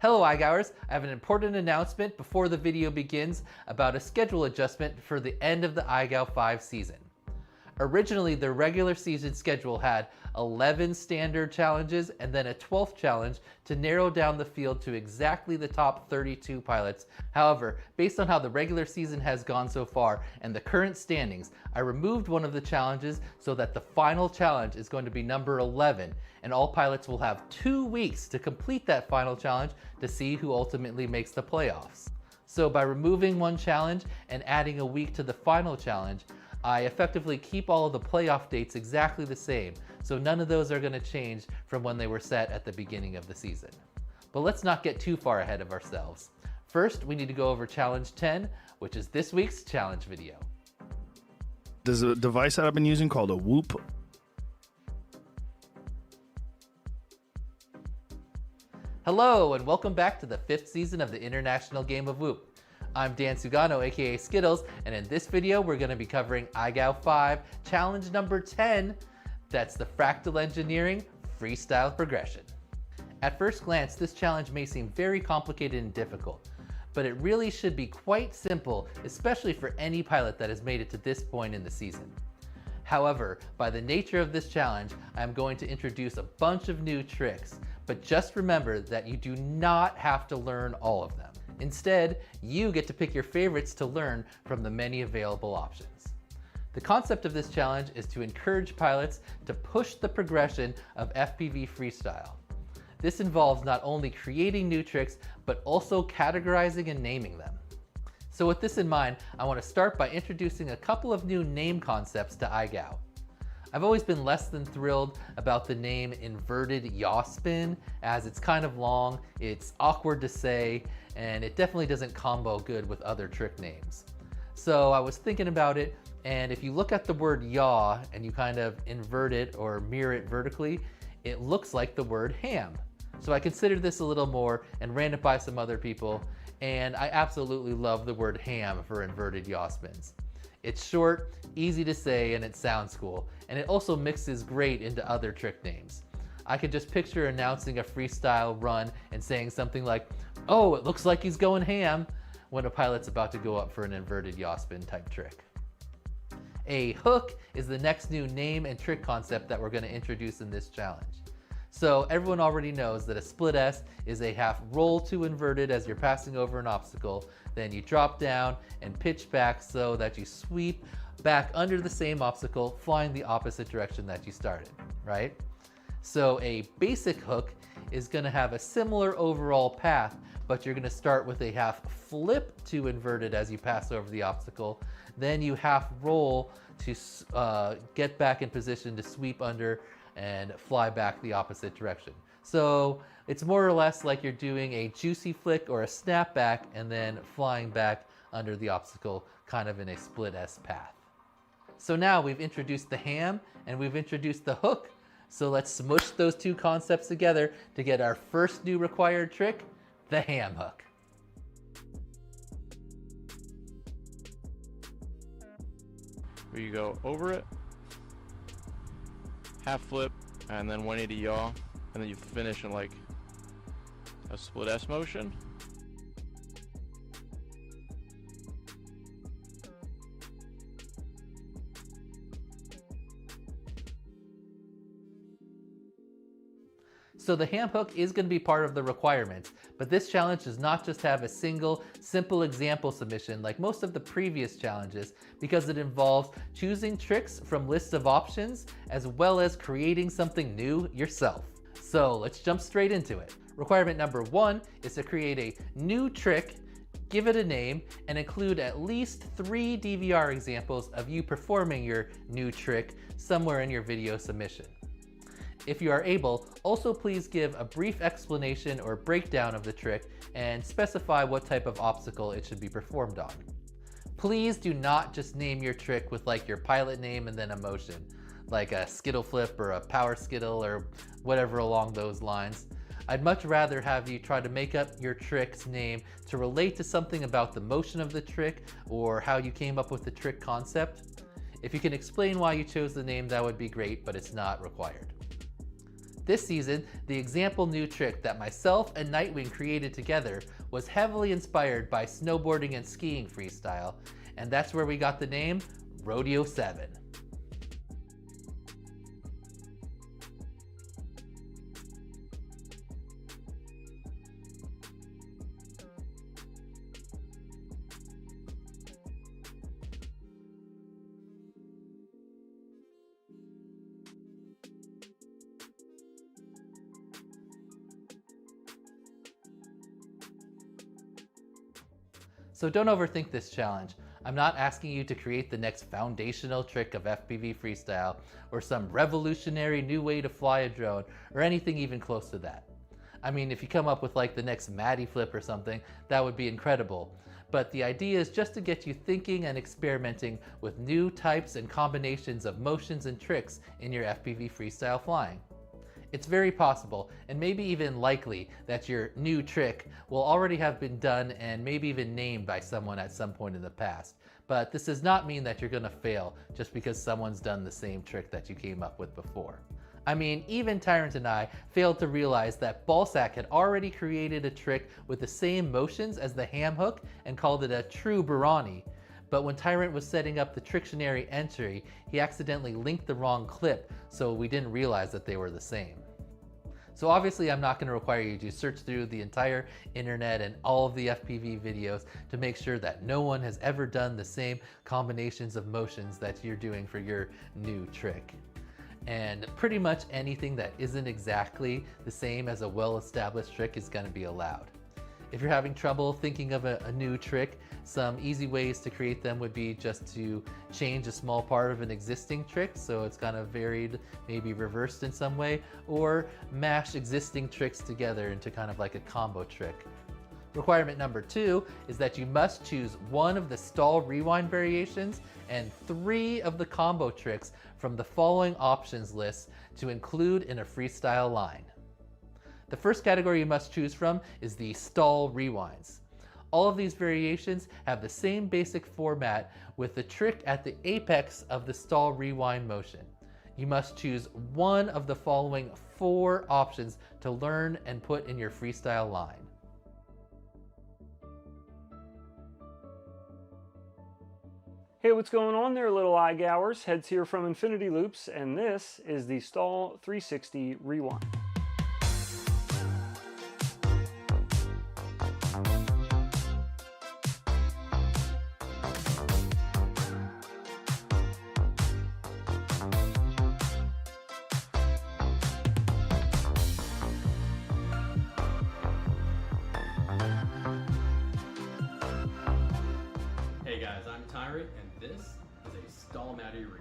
Hello IGOWers, I have an important announcement before the video begins about a schedule adjustment for the end of the IGOW5 season. Originally, the regular season schedule had 11 standard challenges and then a 12th challenge to narrow down the field to exactly the top 32 pilots. However, based on how the regular season has gone so far and the current standings, I removed one of the challenges so that the final challenge is going to be number 11, and all pilots will have 2 weeks to complete that final challenge to see who ultimately makes the playoffs. So by removing one challenge and adding a week to the final challenge, I effectively keep all of the playoff dates exactly the same, so none of those are going to change from when they were set at the beginning of the season. But let's not get too far ahead of ourselves. First, we need to go over Challenge 10, which is this week's challenge video. There's a device that I've been using called a Whoop. Hello, and welcome back to the 5th season of the International Game of Whoop. I'm Dan Sugano, aka Skittles, and in this video we're going to be covering IGOW5 challenge number 10. That's the Fractal Engineering Freestyle Progression. At first glance, this challenge may seem very complicated and difficult, but it really should be quite simple, especially for any pilot that has made it to this point in the season. However, by the nature of this challenge, I'm going to introduce a bunch of new tricks, but just remember that you do not have to learn all of them. Instead, you get to pick your favorites to learn from the many available options. The concept of this challenge is to encourage pilots to push the progression of FPV freestyle. This involves not only creating new tricks, but also categorizing and naming them. So with this in mind, I want to start by introducing a couple of new name concepts to IGOW. I've always been less than thrilled about the name inverted yaw spin, as it's kind of long, it's awkward to say, and it definitely doesn't combo good with other trick names. So I was thinking about it, and if you look at the word yaw and you kind of invert it or mirror it vertically, it looks like the word ham. So I considered this a little more and ran it by some other people, and I absolutely love the word ham for inverted yaw spins. It's short, easy to say, and it sounds cool, and it also mixes great into other trick names. I could just picture announcing a freestyle run and saying something like, "Oh, it looks like he's going ham," when a pilot's about to go up for an inverted yaw spin type trick. A hook is the next new name and trick concept that we're going to introduce in this challenge. So everyone already knows that a split S is a half roll to inverted as you're passing over an obstacle, then you drop down and pitch back so that you sweep back under the same obstacle, flying the opposite direction that you started, right? So a basic hook is going to have a similar overall path, but you're going to start with a half flip to inverted as you pass over the obstacle, then you half roll to get back in position to sweep under and fly back the opposite direction. So it's more or less like you're doing a juicy flick or a snapback and then flying back under the obstacle, kind of in a split S path. So now we've introduced the ham and we've introduced the hook. So let's smush those two concepts together to get our first new required trick, the ham hook. Where you go over it, half flip, and then 180 yaw, and then you finish in like a split S motion. So the ham hook is going to be part of the requirements, but this challenge does not just have a single, simple example submission like most of the previous challenges, because it involves choosing tricks from lists of options, as well as creating something new yourself. So let's jump straight into it. Requirement number 1 is to create a new trick, give it a name, and include at least 3 DVR examples of you performing your new trick somewhere in your video submission. If you are able, also please give a brief explanation or breakdown of the trick and specify what type of obstacle it should be performed on. Please do not just name your trick with like your pilot name and then a motion, like a skittle flip or a power skittle or whatever along those lines. I'd much rather have you try to make up your trick's name to relate to something about the motion of the trick or how you came up with the trick concept. If you can explain why you chose the name, that would be great, but it's not required. This season, the example new trick that myself and Nightwing created together was heavily inspired by snowboarding and skiing freestyle, and that's where we got the name Rodeo 7. So don't overthink this challenge. I'm not asking you to create the next foundational trick of FPV freestyle or some revolutionary new way to fly a drone or anything even close to that. I mean, if you come up with like the next Maddie flip or something, that would be incredible. But the idea is just to get you thinking and experimenting with new types and combinations of motions and tricks in your FPV freestyle flying. It's very possible, and maybe even likely, that your new trick will already have been done and maybe even named by someone at some point in the past. But this does not mean that you're gonna fail just because someone's done the same trick that you came up with before. I mean, even Tyrant and I failed to realize that Ballsack had already created a trick with the same motions as the ham hook and called it a true Barani. But when Tyrant was setting up the Trictionary entry, he accidentally linked the wrong clip, so we didn't realize that they were the same. So obviously I'm not going to require you to search through the entire internet and all of the FPV videos to make sure that no one has ever done the same combinations of motions that you're doing for your new trick. And pretty much anything that isn't exactly the same as a well-established trick is going to be allowed. If you're having trouble thinking of a new trick, some easy ways to create them would be just to change a small part of an existing trick so it's kind of varied, maybe reversed in some way, or mash existing tricks together into kind of like a combo trick. Requirement number 2 is that you must choose one of the stall rewind variations and 3 of the combo tricks from the following options list to include in a freestyle line. The first category you must choose from is the stall rewinds. All of these variations have the same basic format with the trick at the apex of the stall rewind motion. You must choose one of the following 4 options to learn and put in your freestyle line. Hey, what's going on there, little IGOWers? Heads here from Infinity Loops, and this is the Stall 360 Rewind. Hey guys, I'm Tyrant, and this is a Stall Maddie Rewind.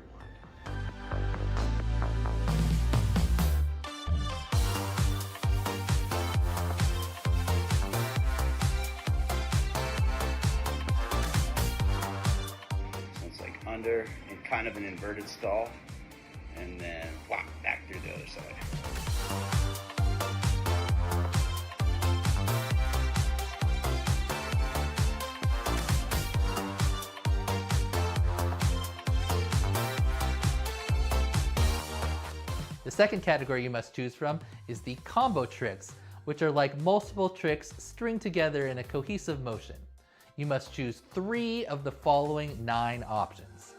So it's like under and kind of an inverted stall, and then whop, back through the other side. The second category you must choose from is the combo tricks, which are like multiple tricks stringed together in a cohesive motion. You must choose 3 of the following 9 options.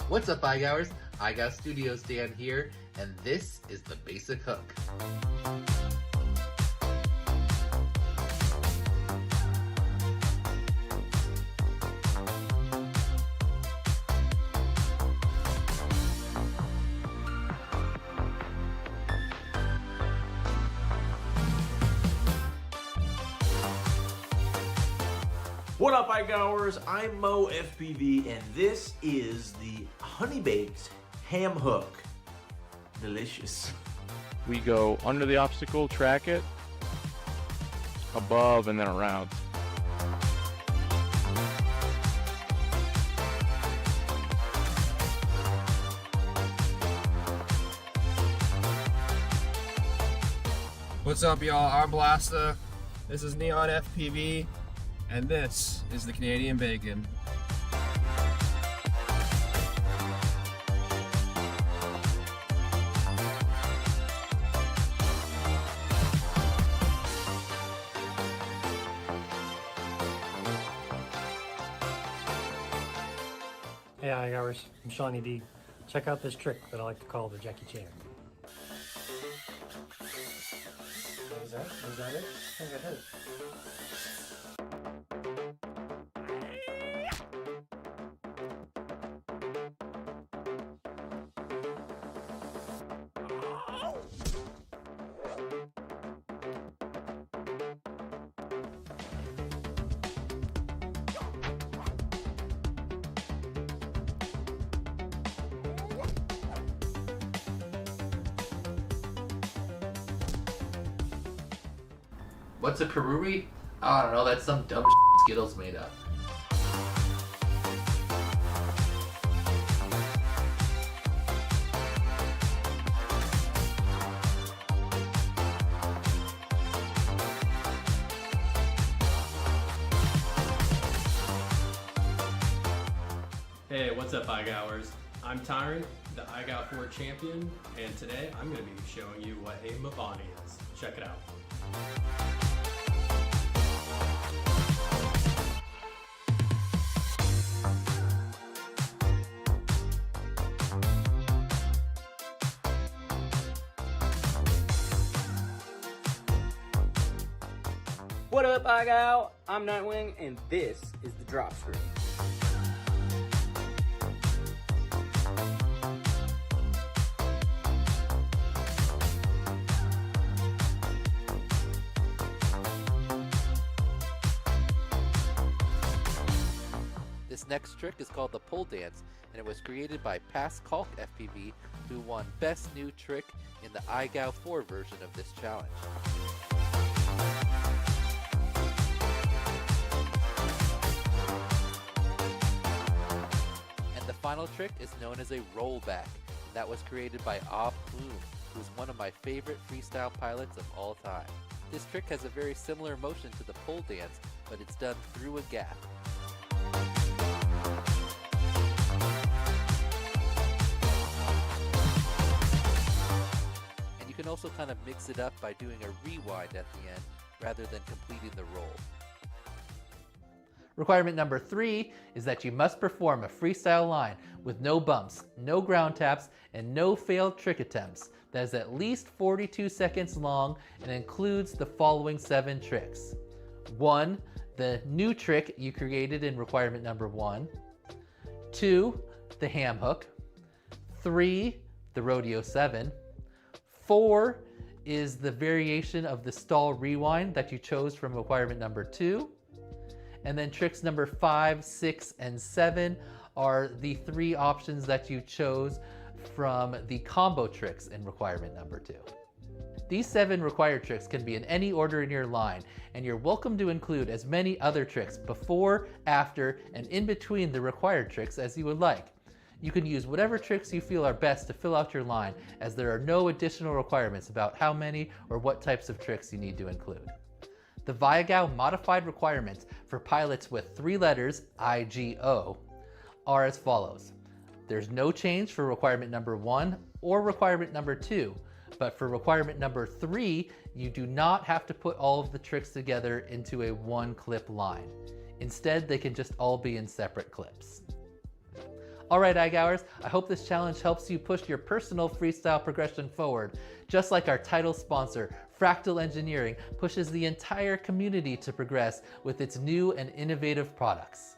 What's up, IGOWers? IGOW Studios Dan here, and this is the basic hook. What up, IGOWers? I'm Mo FPV, and this is the Honey Baked Ham Hook. Delicious. We go under the obstacle, track it, above, and then around. What's up, y'all? I'm Blasta. This is Neon FPV, and this is the Canadian Bacon. Hey IGOWers, I'm Shawnee D. Check out this trick that I like to call the Jackie Chan. What is that? Is that it? I think I hit it. What's a peruri? I don't know, that's some dumb Skittles made up. Hey, what's up, IGOWers? I'm Tyrant, the IGOW5 champion, and today I'm going to be showing you what a Mavani is. Check it out. What up, IGOW? I'm Nightwing, and this is the drop screen. This next trick is called the pole dance, and it was created by Past Calc FPV, who won Best New Trick in the IGOW4 version of this challenge. And the final trick is known as a rollback, and that was created by Plume, who's one of my favorite freestyle pilots of all time. This trick has a very similar motion to the pole dance, but it's done through a gap. You can also kind of mix it up by doing a rewind at the end rather than completing the roll. Requirement number 3 is that you must perform a freestyle line with no bumps, no ground taps, and no failed trick attempts that is at least 42 seconds long and includes the following 7 tricks. 1. The new trick you created in requirement number 1. 2. The ham hook. 3. The rodeo 7. 4 is the variation of the stall rewind that you chose from requirement number 2. And then tricks number 5, 6, and 7 are the 3 options that you chose from the combo tricks in requirement number 2. These 7 required tricks can be in any order in your line, and you're welcome to include as many other tricks before, after, and in between the required tricks as you would like. You can use whatever tricks you feel are best to fill out your line, as there are no additional requirements about how many or what types of tricks you need to include. The IGOW modified requirements for pilots with 3 letters, IGO, are as follows. There's no change for requirement number 1 or requirement number 2, but for requirement number 3, you do not have to put all of the tricks together into a 1-clip line. Instead, they can just all be in separate clips. Alright IGOWers, I hope this challenge helps you push your personal freestyle progression forward, just like our title sponsor, Fractal Engineering, pushes the entire community to progress with its new and innovative products.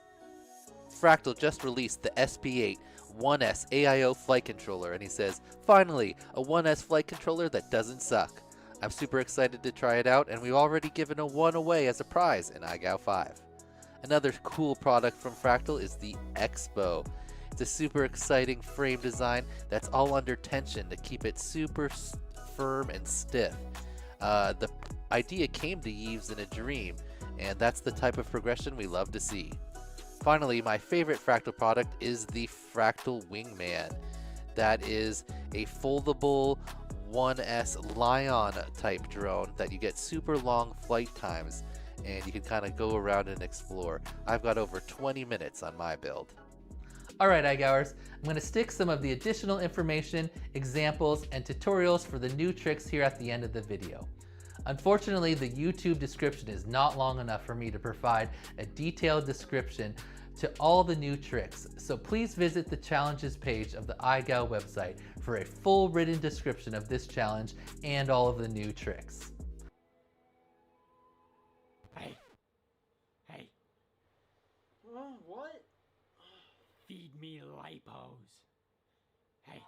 Fractal just released the SP8 1S AIO flight controller, and he says, finally, a 1S flight controller that doesn't suck. I'm super excited to try it out, and we've already given a 1 away as a prize in IGOW5. Another cool product from Fractal is the Expo. It's a super exciting frame design that's all under tension to keep it super firm and stiff. The idea came to Yves in a dream, and that's the type of progression we love to see. Finally, my favorite Fractal product is the Fractal Wingman. That is a foldable 1S Lion type drone that you get super long flight times, and you can kind of go around and explore. I've got over 20 minutes on my build. Alright IGOWers, I'm going to stick some of the additional information, examples, and tutorials for the new tricks here at the end of the video. Unfortunately, the YouTube description is not long enough for me to provide a detailed description to all the new tricks, so please visit the challenges page of the IGOW website for a full written description of this challenge and all of the new tricks. Hey. Hey. What? Feed me lipos. Hey.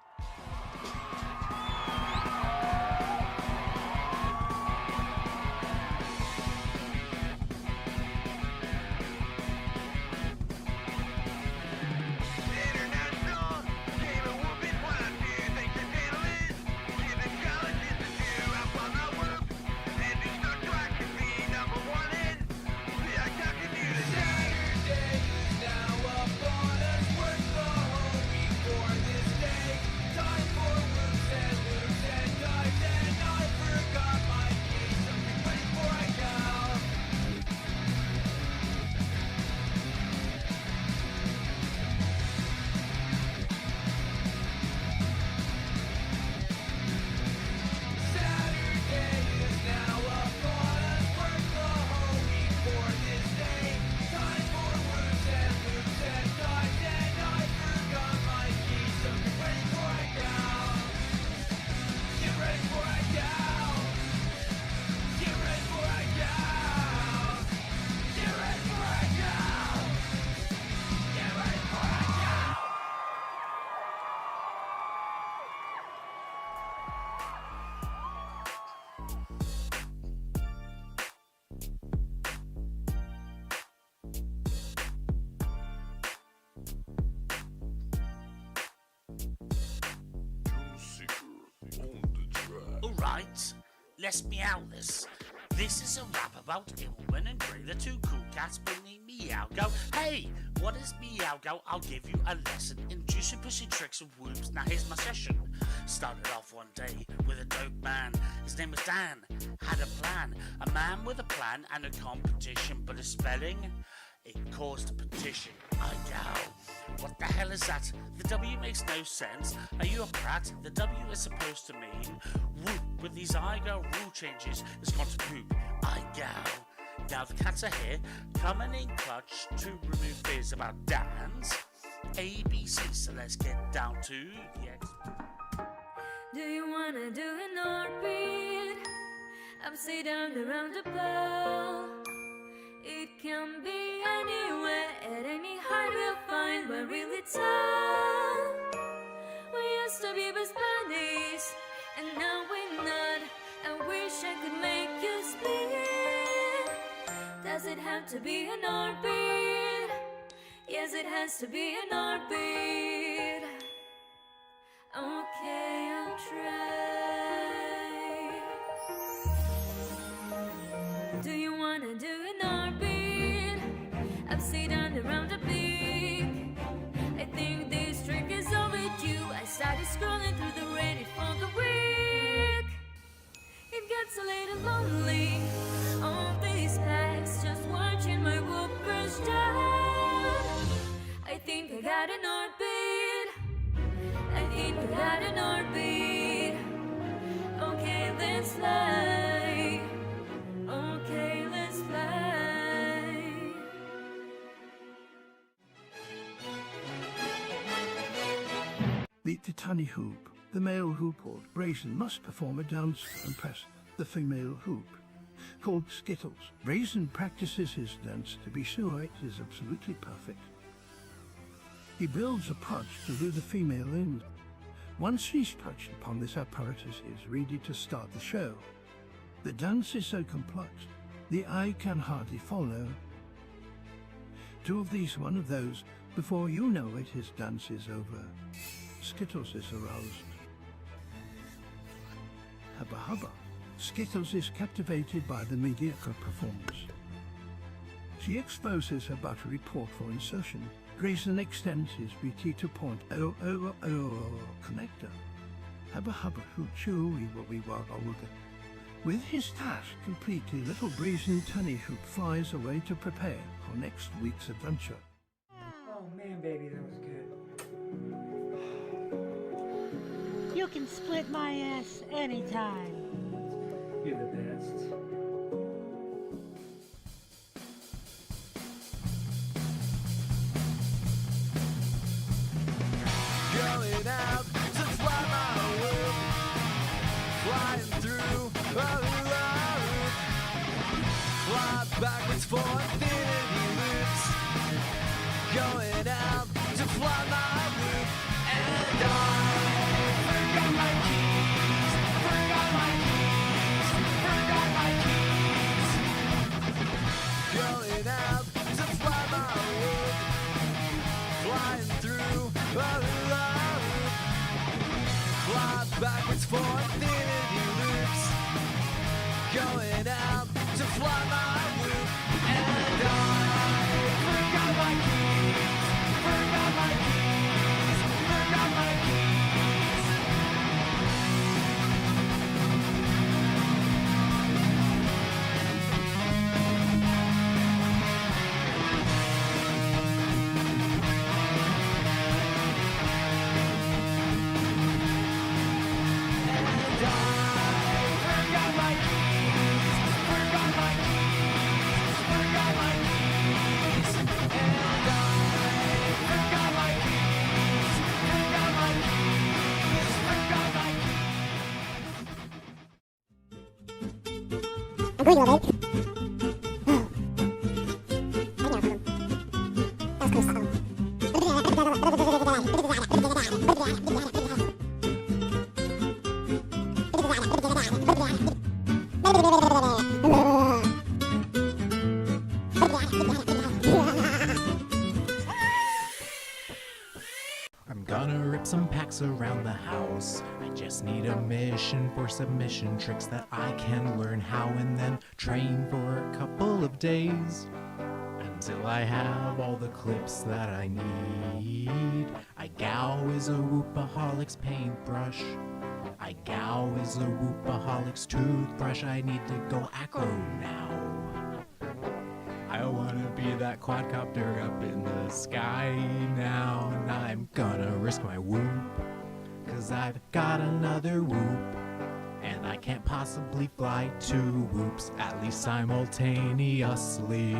Alright, let's meow this. This is a rap about Ilwyn and Grey, the two cool cats beneath Meowgo. Hey, what is Meowgo? I'll give you a lesson in juicy pussy tricks and whoops. Now here's my session. Started off one day with a dope man. His name was Dan. Had a plan. A man with a plan and a competition, but his spelling, it caused a petition. IGOW. What the hell is that? The W makes no sense. Are you a prat? The W is supposed to mean whoop. With these IGOW rule changes, it's gone to poop. IGOW. Now the cats are here, coming in clutch to remove fears about Dan's ABC. So let's get down to the X. Do you wanna do an orbit? Upside down around the ball. It can be anywhere, at any height we'll find we're really tall. We used to be best buddies, and now we're not. I wish I could make you split. Does it have to be an orbit? Yes, it has to be an orbit. Okay, I'll try. Do you wanna do an orbit? Upside down around the peak. I think this trick is overdue. I started scrolling through the Reddit for the week. It gets a little lonely on these packs, just watching my whoopers down. I think I got an orbit. I think I got an orbit. Okay, let's fly. Okay, let's fly. Meet the tunny hoop. The male hoop or Raisin must perform a dance to impress the female hoop. Called Skittles, Raisin practices his dance to be sure it is absolutely perfect. He builds a pouch to lure the female in. Once she's touched upon this apparatus, he is ready to start the show. The dance is so complex, the eye can hardly follow. Two of these, one of those. Before you know it, his dance is over. Skittles is aroused. Hubba hubba. Skittles is captivated by the mediocre performance. She exposes her buttery port for insertion. Grayson extends his BT to point connector. Hubba hubba hoo chewy wobby wagga wugga. With his task complete, the little brazen tunny hoop flies away to prepare for next week's adventure. Oh man, baby, that was good. You can split my ass anytime. You're the best. backwards for infinity loops, going out to fly my loop, and I forgot my keys, forgot my keys, forgot my keys, going out to fly my loop, flying through a hula hoop, fly backwards for infinity loops, going out to fly my loop, and I forgot my keys, forgot my keys, forgot my keys. I'm gonna rip some packs around the house. I just need a mission for submission tricks that I can learn how and then train for a couple of days until I have all the clips that I need. IGOW is a whoopaholic's paintbrush. IGOW is a whoopaholic's toothbrush. I need to go acro now. I wanna be that quadcopter up in the sky now, and I'm gonna risk my whoop, 'cause I've got another whoop, and I can't possibly fly two whoops, at least simultaneously.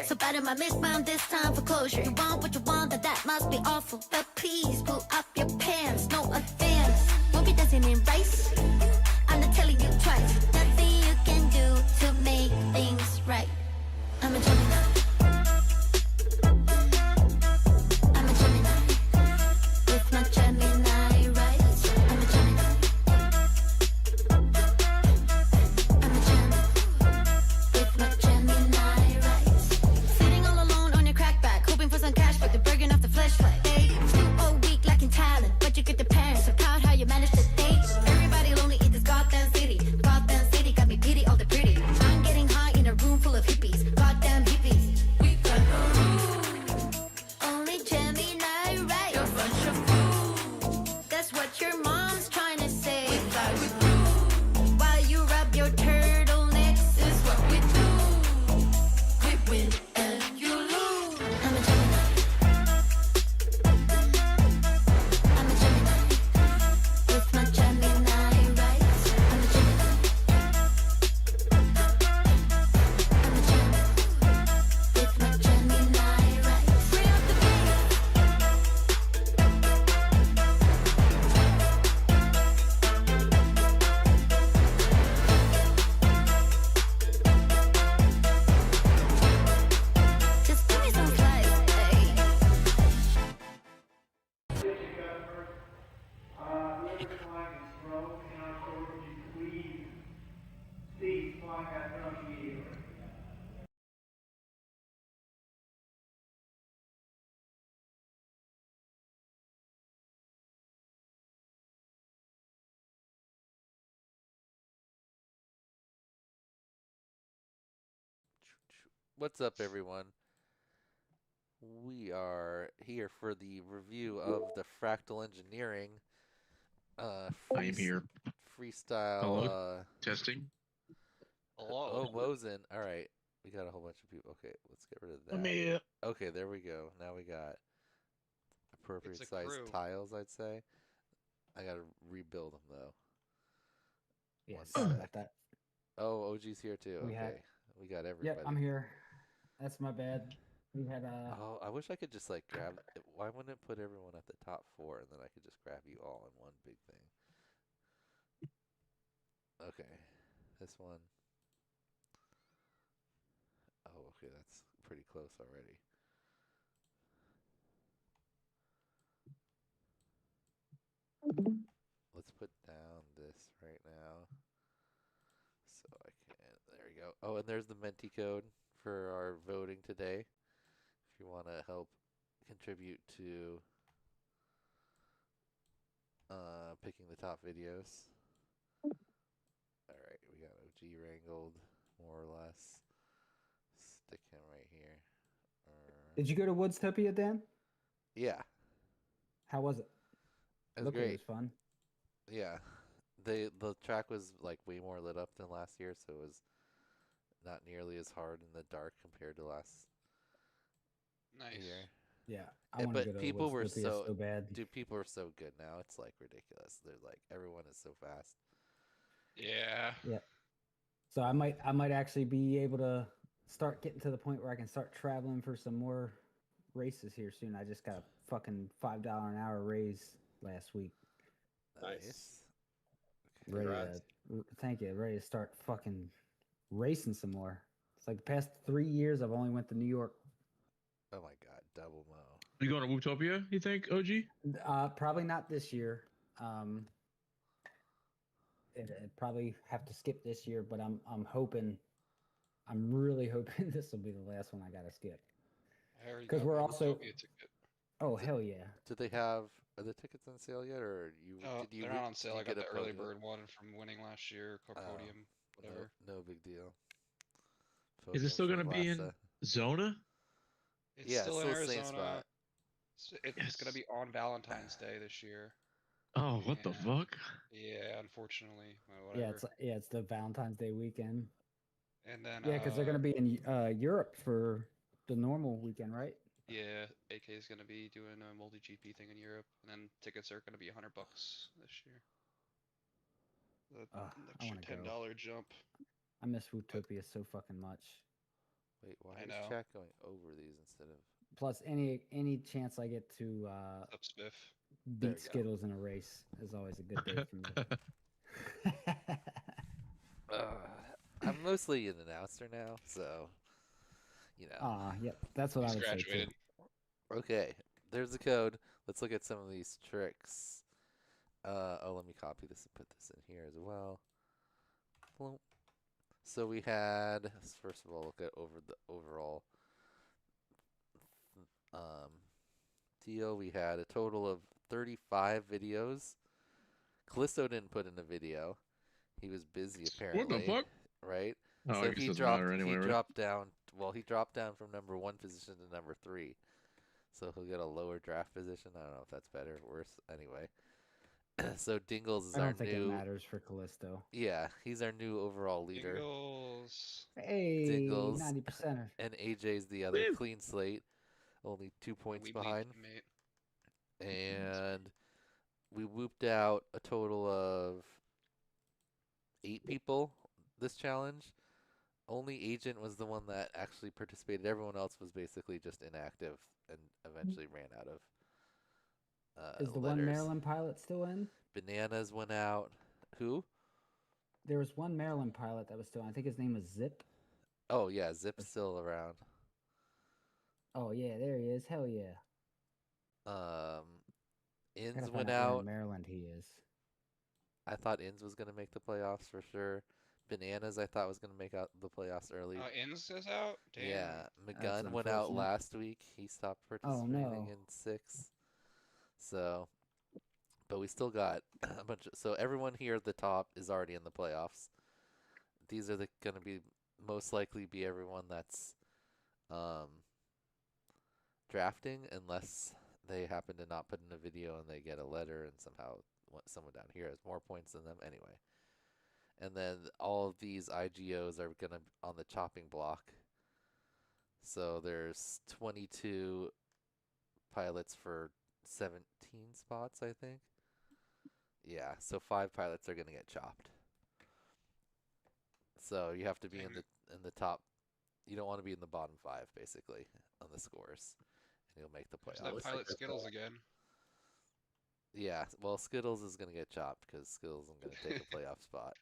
So bad in my misbound this time for closure. You want what you want, that must be awful. But please pull up your pants, no offense. Won't be dancing in rice. I'm not telling you twice. Nothing you can do to make things right. I'm a Gemini. I'm a Gemini. With my Gemini rights. I'm a Gemini. I'm a Gemini. With my Gemini rights. Sitting all alone on your crackback, hoping for some cash back. They're burning off the fleshlight. Hey, still a week lacking talent, but you get the What's up, everyone? We are here for the review of the Fractal Engineering I am here. freestyle. Hello? Testing. Oh, Mosin. All right, we got a whole bunch of people. Okay, let's get rid of that. I'm here. Okay, there we go. Now we got appropriate It's a size crew. tiles, I'd say. I gotta rebuild them though. Yeah, One sorry sec. about that. Oh, OG's here too. We had- Okay, we got everybody. Yep, I'm here. That's my bad. We had Oh, I wish I could just like grab. Why wouldn't it put everyone at the top 4 and then I could just grab you all in one big thing? Okay, this one. Oh, okay, that's pretty close already. Let's put down this right now. So I can. There we go. Oh, and there's the Menti code for our voting today. If you want to help contribute to picking the top videos. Alright, we got OG wrangled, more or less. Stick him right here. Did you go to Woodstopia, Dan? Yeah. How was it? It was Looked great. It was fun. Yeah. The track was like way more lit up than last year, so it was not nearly as hard in the dark compared to last year. Yeah, I want to go But to people were Woodstopia so bad. dude, people are so good now. It's like ridiculous. They're like everyone is so fast. Yeah. Yeah. So I might actually be able to start getting to the point where I can start traveling for some more races here soon. I just got a fucking $5 an hour raise last week. Nice. Thank you. Ready to start fucking racing some more. It's like the past 3 years I've only went to New York. Oh my god, double mo. You going to Wootopia, you think, OG? Probably not this year. It'd probably have to skip this year, but I'm really hoping this will be the last one I gotta skip. Because we're also. Oh hell yeah! Did they have are the tickets on sale yet, or did you? They're not on sale. I got the early podium? bird one from winning last year, podium, whatever. No big deal. Is it still going to be in Zona? It's Yeah, still in still the same Arizona. spot. It's going to be on Valentine's Day this year. Oh, what the fuck? Yeah, unfortunately. Yeah, it's the Valentine's Day weekend. And then Yeah, because they're gonna be in Europe for the normal weekend, right? Yeah, AK is going to be doing a multi-GP thing in Europe, and then tickets are going to be $100 this year. An I extra wanna go. $10 jump. I miss Wootopia so fucking much. Wait, why I is know. chat going over these instead of? Plus, any chance I get to Up Spiff. There we beat go. Skittles in a race is always a good day for me. I'm mostly an announcer now, so you know. Yep, that's what I would say too. Okay, there's the code. Let's look at some of these tricks. Let me copy this and put this in here as well. Boom. So we had, first of all, look at the overall deal. We had a total of 35 videos. Callisto didn't put in a video. He was busy apparently. What the fuck? Right? Oh, I So guess he it doesn't matter dropped anyway, he right? dropped down he dropped down from number 1 position to number 3. So he'll get a lower draft position. I don't know if that's better or worse. Anyway. So Dingles is I our don't think new it matters for Callisto. Yeah, he's our new overall leader. Dingles. Hey, Dingles. 90%er. And AJ's the other clean slate. Only 2 points We believe behind. you, mate. And we whooped out a total of 8 people this challenge. Only Agent was the one that actually participated. Everyone else was basically just inactive and eventually ran out of Is the letters. one Maryland pilot still in? Bananas went out. Who? There was one Maryland pilot that was still in. I think his name was Zip. Oh, yeah, Zip's still around. Oh, yeah, there he is. Hell yeah. Inns Gotta went find out where out. in Maryland he is. I thought Inns was going to make the playoffs for sure. Bananas, I thought was going to make out the playoffs early. Inns is out? Damn. Yeah, That's McGunn went out unfortunate. last week. He stopped Oh, participating no. in 6. So, but we still got a bunch of, so everyone here at the top is already in the playoffs. These are going to be most likely be everyone that's drafting unless they happen to not put in a video and they get a letter and somehow someone down here has more points than them anyway. And then all of these IGOs are gonna on the chopping block. So there's 22 pilots for 17 spots, I think. Yeah, so 5 pilots are gonna get chopped. So you have to be in the top. You don't want to be in the bottom 5 basically on the scores, and you'll make the There's playoffs. that pilot Skittles again. Yeah, well, Skittles is gonna get chopped because Skittles is gonna take a playoff spot.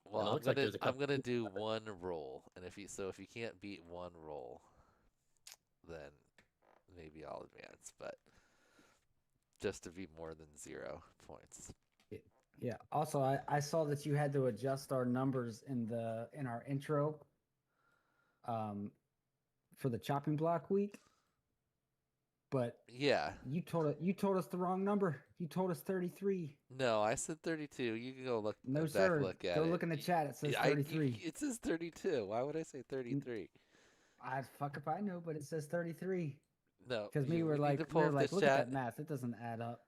Well, I'm gonna do one roll, and if you can't beat one roll, then maybe I'll advance, but just to be more than 0 points. Yeah. Also, I saw that you had to adjust our numbers in our intro, for the chopping block week. But yeah, you told us the wrong number. You told us 33. No, I said 32. You can go look. No, back sir. Look at Go it. look in the chat. It says 33. It says 32. Why would I say 33? Fuck if I know, but it says 33. No, because we were like, look at that math. It doesn't add up.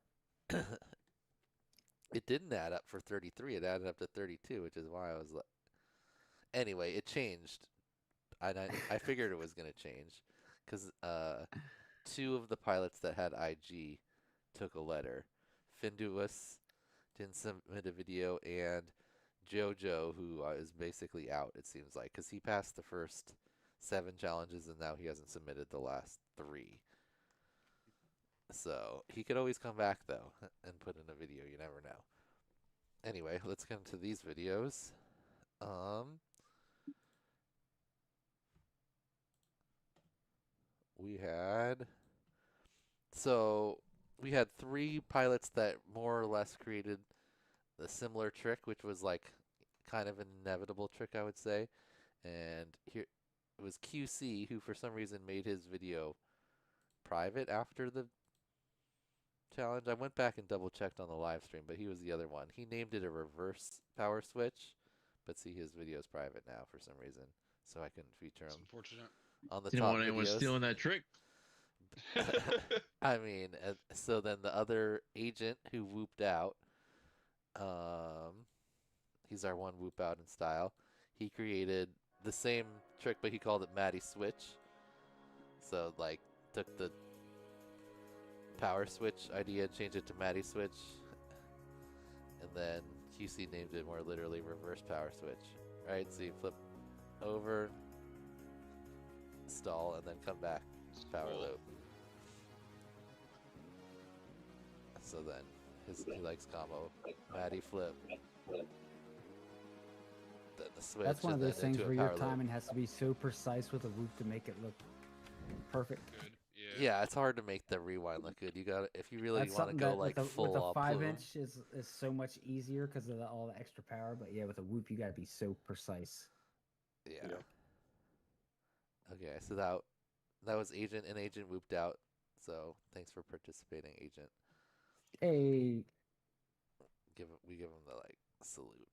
It didn't add up for 33. It added up to 32, which is why I was like. Anyway, it changed. I figured it was gonna change, because 2 of the pilots that had IG took a letter. Finduous didn't submit a video, and JoJo, who is basically out, it seems like, because he passed the first 7 challenges and now he hasn't submitted the last 3. So he could always come back though and put in a video. You never know. Anyway, let's get into these videos. We had 3 pilots that more or less created a similar trick, which was like kind of an inevitable trick, I would say. And here it was QC, who for some reason made his video private after the challenge. I went back and double checked on the live stream, but he was the other one. He named it a reverse power switch, but see, his video is private now for some reason, so I couldn't feature him. Unfortunate. On the Didn't top want anyone videos. stealing that trick. I mean, so then the other agent who whooped out, he's our one whoop out in style. He created the same trick, but he called it Maddie Switch. So like took the power switch idea, changed it to Maddie Switch, and then QC named it more literally reverse power switch. Right? So you flip over, stall, and then come back, power loop. So then he likes combo Maddie flip, then the switch. That's one of and those then things into a where your power timing loop. has to be so precise with a whoop to make it look perfect. Good. Yeah, it's hard to make the rewind look good. You got if you really That's want to something go that like with full a up 5-inch is so much easier because of all the extra power. But yeah, with a whoop, you got to be so precise. Yeah. Okay, so that was Agent, and Agent whooped out. So thanks for participating, Agent. Hey. We give him the like salute.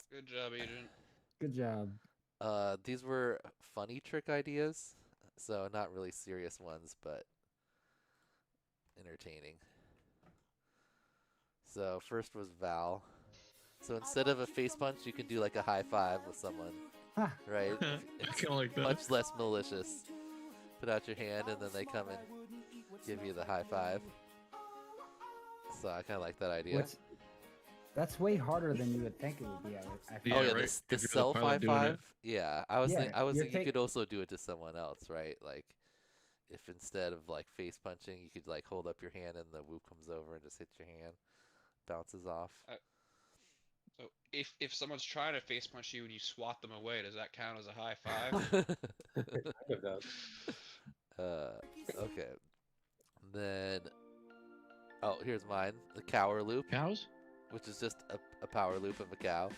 Good job, Agent. Good job. These were funny trick ideas, so not really serious ones, but entertaining. So first was Val. So instead of a face punch, you can do like a high five with someone, right? It's Kinda like that. much less malicious. Put out your hand, and then they come and give you the high five. So I kind of like that idea. That's way harder than you would think it would be. I feel. Oh yeah, right. the If you're the self high pilot doing it. five. Yeah, I was thinking you're you could also do it to someone else, right? Like if instead of like face punching, you could like hold up your hand and the whoop comes over and just hits your hand, bounces off. So if someone's trying to face punch you and you swat them away, does that count as a high five? Okay. Then, oh, here's mine. The cower loop. Cows? Which is just a power loop of a cow.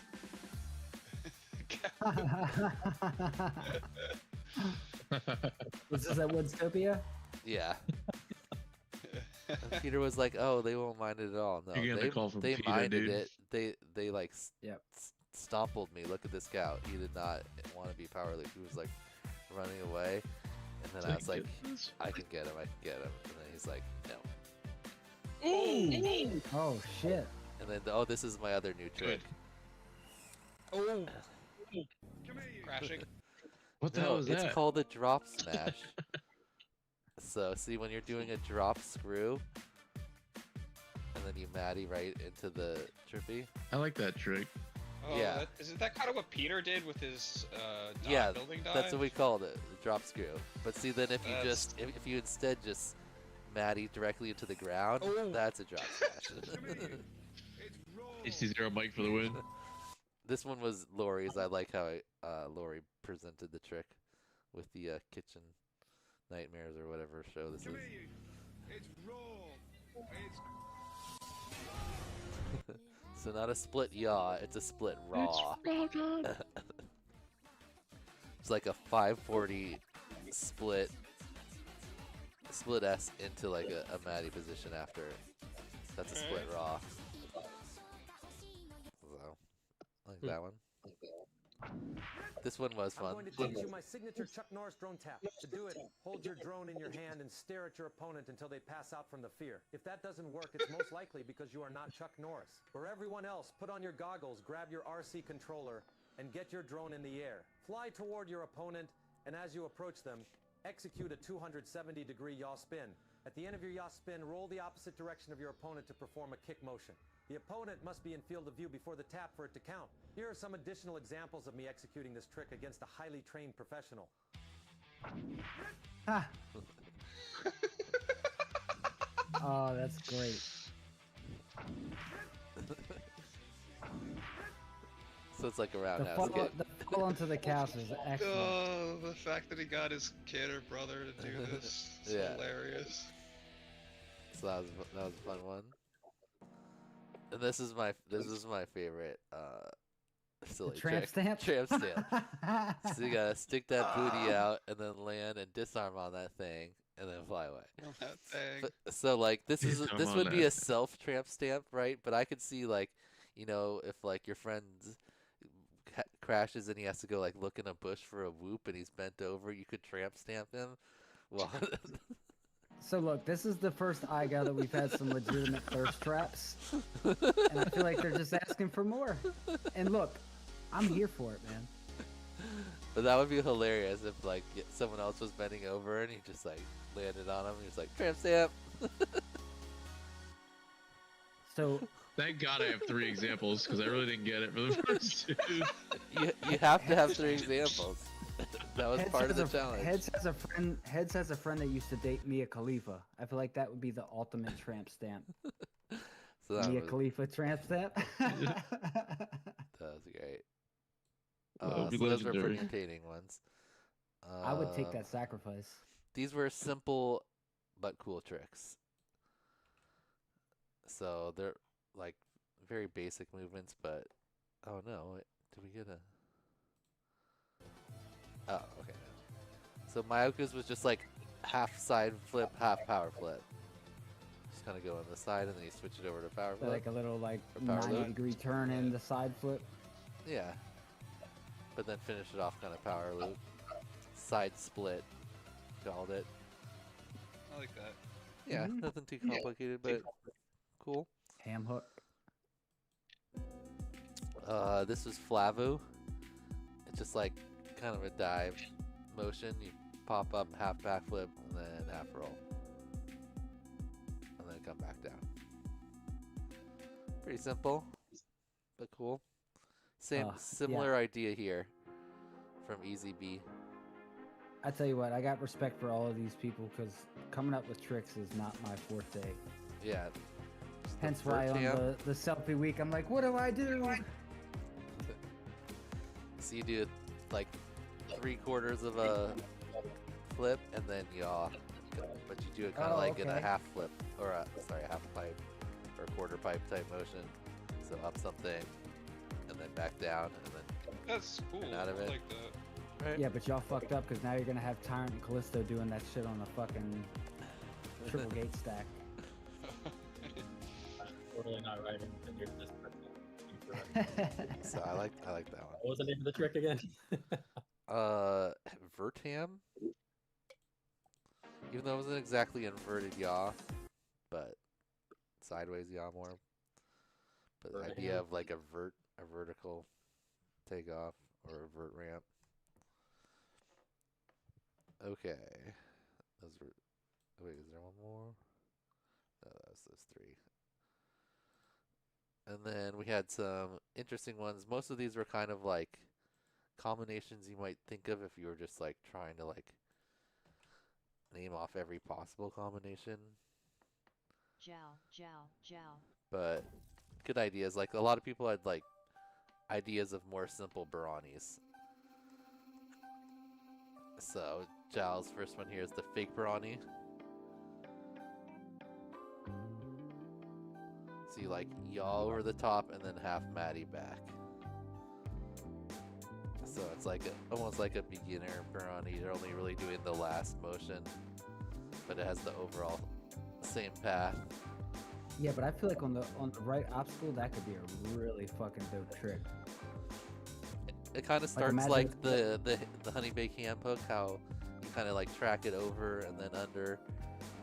Was this at Woodstopia? Yeah. And Peter was like, "Oh, they won't mind it at all." No, You're getting a call from they Peter, minded dude. it. They like stompled me. Look at this cow. He did not want to be power loop. He was like, running away, and then I was like, I can get him, and then he's like, no. Oh shit. And then, oh, this is my other new trick. Oh. Crashing. What the No, hell is that? it's called a drop smash. So, see, when you're doing a drop screw, and then you Maddie right into the trippy. I like that trick. Oh, Yeah. Isn't that kind of what Peter did with his Yeah, building dive? that's what we called it, the drop screw. But see, then if you That's- just, if you instead just Maddie directly into the ground, that's a drop smash. HT0 Mike for the win. This one was Lori's. I like how Lori presented the trick with the kitchen nightmares or whatever show this is. It's raw. So not a split yaw, it's a split raw. It's like a 540 split S into like a Maddie position after. That's a split raw. So, like that one. This one was fun. I'm going to teach you my signature Chuck Norris drone tap. To do it, hold your drone in your hand and stare at your opponent until they pass out from the fear. If that doesn't work, it's most likely because you are not Chuck Norris. For everyone else, put on your goggles, grab your RC controller, and get your drone in the air. Fly toward your opponent, and as you approach them, execute a 270-degree yaw spin. At the end of your yaw spin, roll the opposite direction of your opponent to perform a kick motion. The opponent must be in field of view before the tap for it to count. Here are some additional examples of me executing this trick against a highly trained professional. Ha. Oh, that's great. So it's like a The roundhouse fall, kick. the fall onto the couch is excellent. Oh, the fact that he got his kid or brother to do this is Yeah. hilarious. So that was a fun one. And this is my favorite silly tramp trick. stamp? Tramp stamp. So you gotta stick that booty out and then land and disarm on that thing and then fly away. That thing. So like this Disarm would on be that. a self tramp stamp, right? But I could see like, you know, if like your friend crashes and he has to go like look in a bush for a whoop and he's bent over, you could tramp stamp him. Well, So look, this is the first IGOW that we've had some legitimate thirst traps, and I feel like they're just asking for more. And look, I'm here for it, man. but that would be hilarious if like someone else was bending over and he just like landed on him and he's like tramp stamp. So Thank God I have 3 examples because I really didn't get it for the first 2. You have to have 3 examples. That was Heads part of has the a- challenge. Heads has a friend that used to date Mia Khalifa. I feel like that would be the ultimate tramp stamp. So that Mia was, Khalifa tramp stamp. that was great. That would be So those were legendary. pretty entertaining ones. I would take that sacrifice. These were simple but cool tricks. So they're like very basic movements, but oh no, did we get a? Oh, okay. So Mayoka's was just like half side flip, half power flip. Just kind of go on the side and then you switch it over to power flip. Like a little like Or power loop. 90-degree turn in the side flip. Yeah. But then finish it off kind of power loop. Side split, called it. I like that. Yeah, nothing too complicated, but cool. Ham hook. This was Flavu. It's just like kind of a dive motion. You pop up, half backflip, and then half roll. And then come back down. Pretty simple, but cool. Similar idea here from Easy B. I tell you what, I got respect for all of these people because coming up with tricks is not my forte. Yeah. Hence why on the selfie week, I'm like, what do I do? So you do like 3/4 of a flip and then yaw, but you do it kind of like in a half flip or half pipe or quarter pipe type motion. So up something and then back down and then That's cool. out of it. I like that. Right? Yeah, but y'all fucked up because now you're gonna have Tyrant and Callisto doing that shit on a fucking triple gate stack. Totally not right in your So I like that one. What was the name of the trick again? invert ham. Even though it wasn't exactly inverted yaw, but sideways yaw more. But the idea of like a vertical takeoff or a vert ramp. Okay. Those were. Wait, is there one more? No, that was those three. And then we had some interesting ones. Most of these were kind of like combinations you might think of if you were just like trying to like name off every possible combination. Jow, jow, jow. But good ideas. Like a lot of people had like ideas of more simple Baranis. So Jow's first one here is the fake Barani. So you like yaw over the top and then half Matty back. So it's like almost like a beginner Barani. You're only really doing the last motion, but it has the overall same path. Yeah, but I feel like on the right obstacle that could be a really fucking dope trick. It kind of starts like the honey bake ham hook, how you kind of like track it over and then under.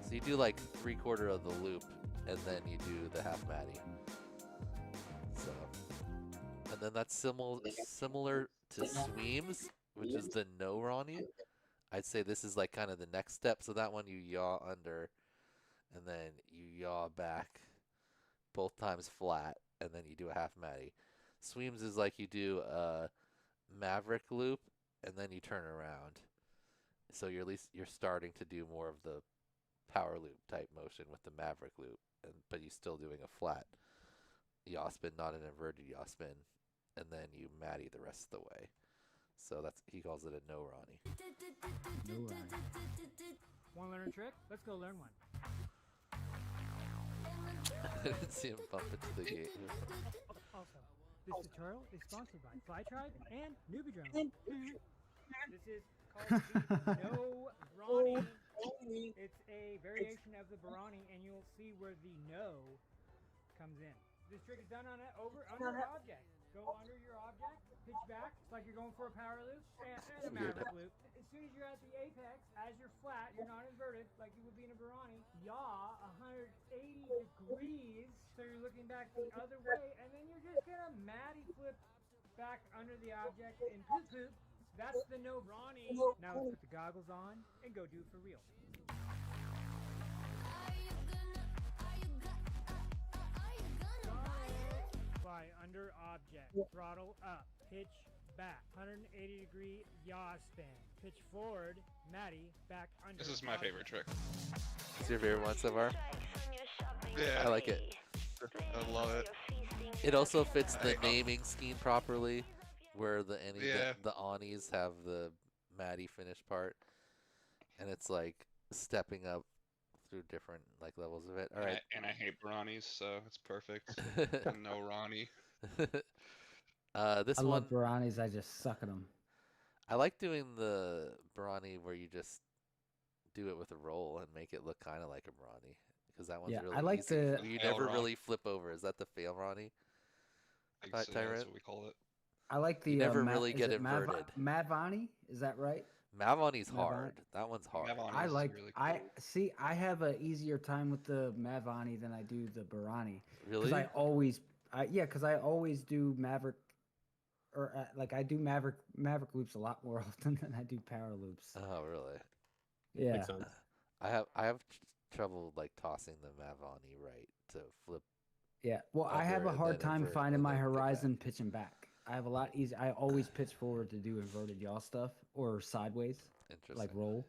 So you do like 3/4 of the loop, and then you do the half Matty. So, and then that's similar to Sweems, which is the no Ronnie. I'd say this is like kind of the next step. So that one you yaw under, and then you yaw back both times flat, and then you do a half Matty. Sweems is like you do a Maverick loop, and then you turn around. So you're at least you're starting to do more of the power loop type motion with the Maverick loop, but you're still doing a flat yaw spin, not an inverted yaw spin, and then you Matty the rest of the way. So that's he calls it a no Ronnie. No Ronnie. Want to learn a trick? Let's go learn one. I didn't see him bump into the gate. Also, this tutorial is sponsored by Fly Tribe and Newbie Drone. This is called the No Ronnie. It's a variation of the Barani, and you'll see where the no comes in. This trick is done on under an object. Go under your object, pitch back, like you're going for a power loop, and a Maverick loop. As soon as you're at the apex, as you're flat, you're not inverted, like you would be in a Barani, yaw 180 degrees, so you're looking back the other way, and then you're just gonna Matty flip back under the object and poop poop. That's the no Ronnie. Now let's put the goggles on and go do it for real. Fly under object, throttle up, pitch back, 180 degree yaw spin, pitch forward, Matty, back under. This is my favorite trick. It's your favorite one so far? Yeah. I like it. I love it. It also fits the naming scheme properly, where the Anis have the Matty finish part, and it's like stepping up through different like levels of it. All right. And I hate Baranis, so it's perfect. No Ronnie. I love Baranis, I just suck at them. I like doing the Barani where you just do it with a roll and make it look kind of like a Barani, because that one's really I like easy. the You never really flip over. Is that the fail Ronnie? That's what we call it. I like the you never really get inverted. Mavani, is that right? Mavani's hard. That one's hard. I like. Really cool. I have an easier time with the Mavani than I do the Barani. Really? Because I always do Maverick, or like I do Maverick loops a lot more often than I do power loops. Oh, really? Yeah. Makes sense. I have trouble like tossing the Mavani right to flip. Yeah. Well, I have a hard time finding my horizon pitching back. I have a lot easier. I always pitch forward to do inverted yaw stuff or sideways, like roll.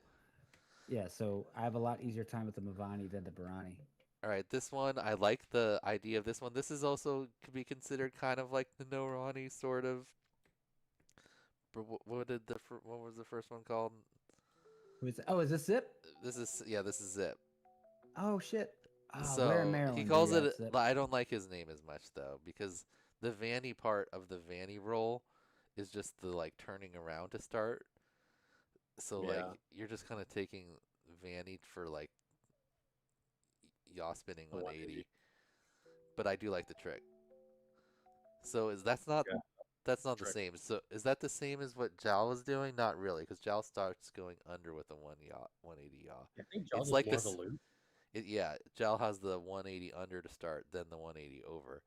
Yeah, so I have a lot easier time with the Mavani than the Barani. All right, this one, I like the idea of this one. This is also could be considered kind of like the no Ronnie sort of. But what was the first one called? Is this Zip? This is Zip. Oh shit! Oh, so where in Maryland he calls it. Zip? I don't like his name as much though, because the Vanny part of the Vanny roll is just the like turning around to start. So like you're just kind of taking Vanny for like yaw spinning 180. But I do like the trick. So that's not That's not the trick. same. So is that the same as what Jal was doing? Not really, because Jal starts going under with a 180 yaw. I think Jaws It's is like more this. of a loop. Yeah, Jal has the 180 under to start, then the 180 over.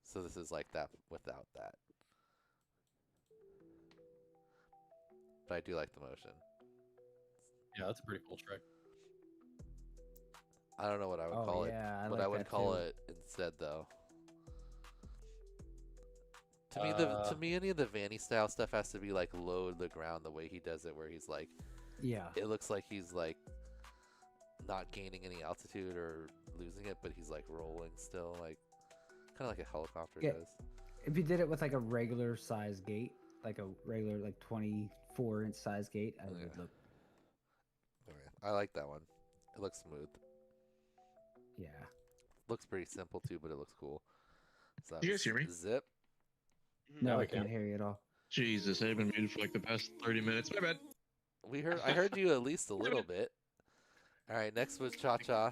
So this is like that without that. But I do like the motion. Yeah, that's a pretty cool trick. I don't know what I would call it. I What like I would that call too. it instead, though. To me, any of the Vanny style stuff has to be like low to the ground the way he does it, where he's like, Yeah. it looks like he's like not gaining any altitude or losing it, but he's like rolling still, like kind of like a helicopter Yeah. does. If you did it with like a regular size gate, like a regular like 24-inch size gate, I would look. Okay. I like that one. It looks smooth. Yeah. Looks pretty simple too, but it looks cool. So You guys hear me? Zip. No, I can't hear you at all. Jesus, I've been muted for like the past 30 minutes. My bad. I heard you at least a little bit. All right, next was Cha Cha.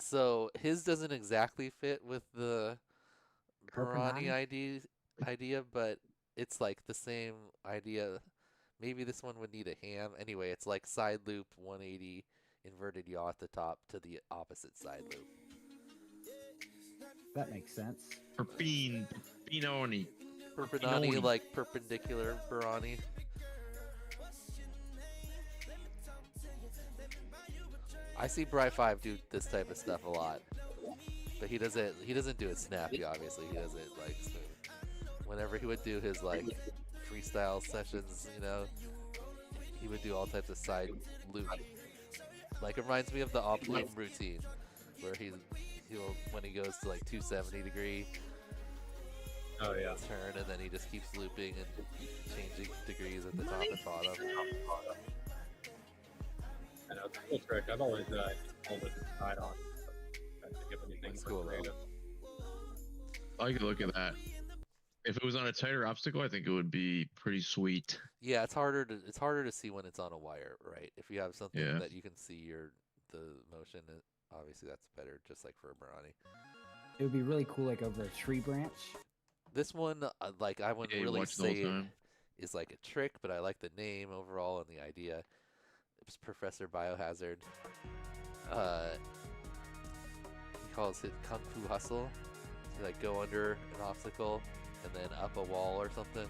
So his doesn't exactly fit with the Barani idea, but it's like the same idea. Maybe this one would need a ham. Anyway, it's like side loop 180 inverted yaw at the top to the opposite side loop. That makes sense. Perpinoni. Perpinoni, like perpendicular Barani. I see Bri5 do this type of stuff a lot, but he doesn't do it snappy. Obviously, he does it like smooth. Whenever he would do his like freestyle sessions, you know, he would do all types of side loop. Like it reminds me of the off loop routine, where he'll when he goes to like 270 degree. Oh yeah. Turn and then he just keeps looping and changing degrees at the top and bottom. I know it's a cool trick. I've always pulled it side on. Trying to think of anything That's more cool, though. creative. I could look at that. If it was on a tighter obstacle, I think it would be pretty sweet. Yeah, it's harder to see when it's on a wire, right? If you have something Yeah. that you can see the motion, obviously that's better, just like for a Barani. It would be really cool, like over a tree branch. This one, like I wouldn't Yeah, you really watch it all the say it time. is like a trick, but I like the name overall and the idea. It's Professor Biohazard. He calls it Kung Fu Hustle. You like go under an obstacle and then up a wall or something,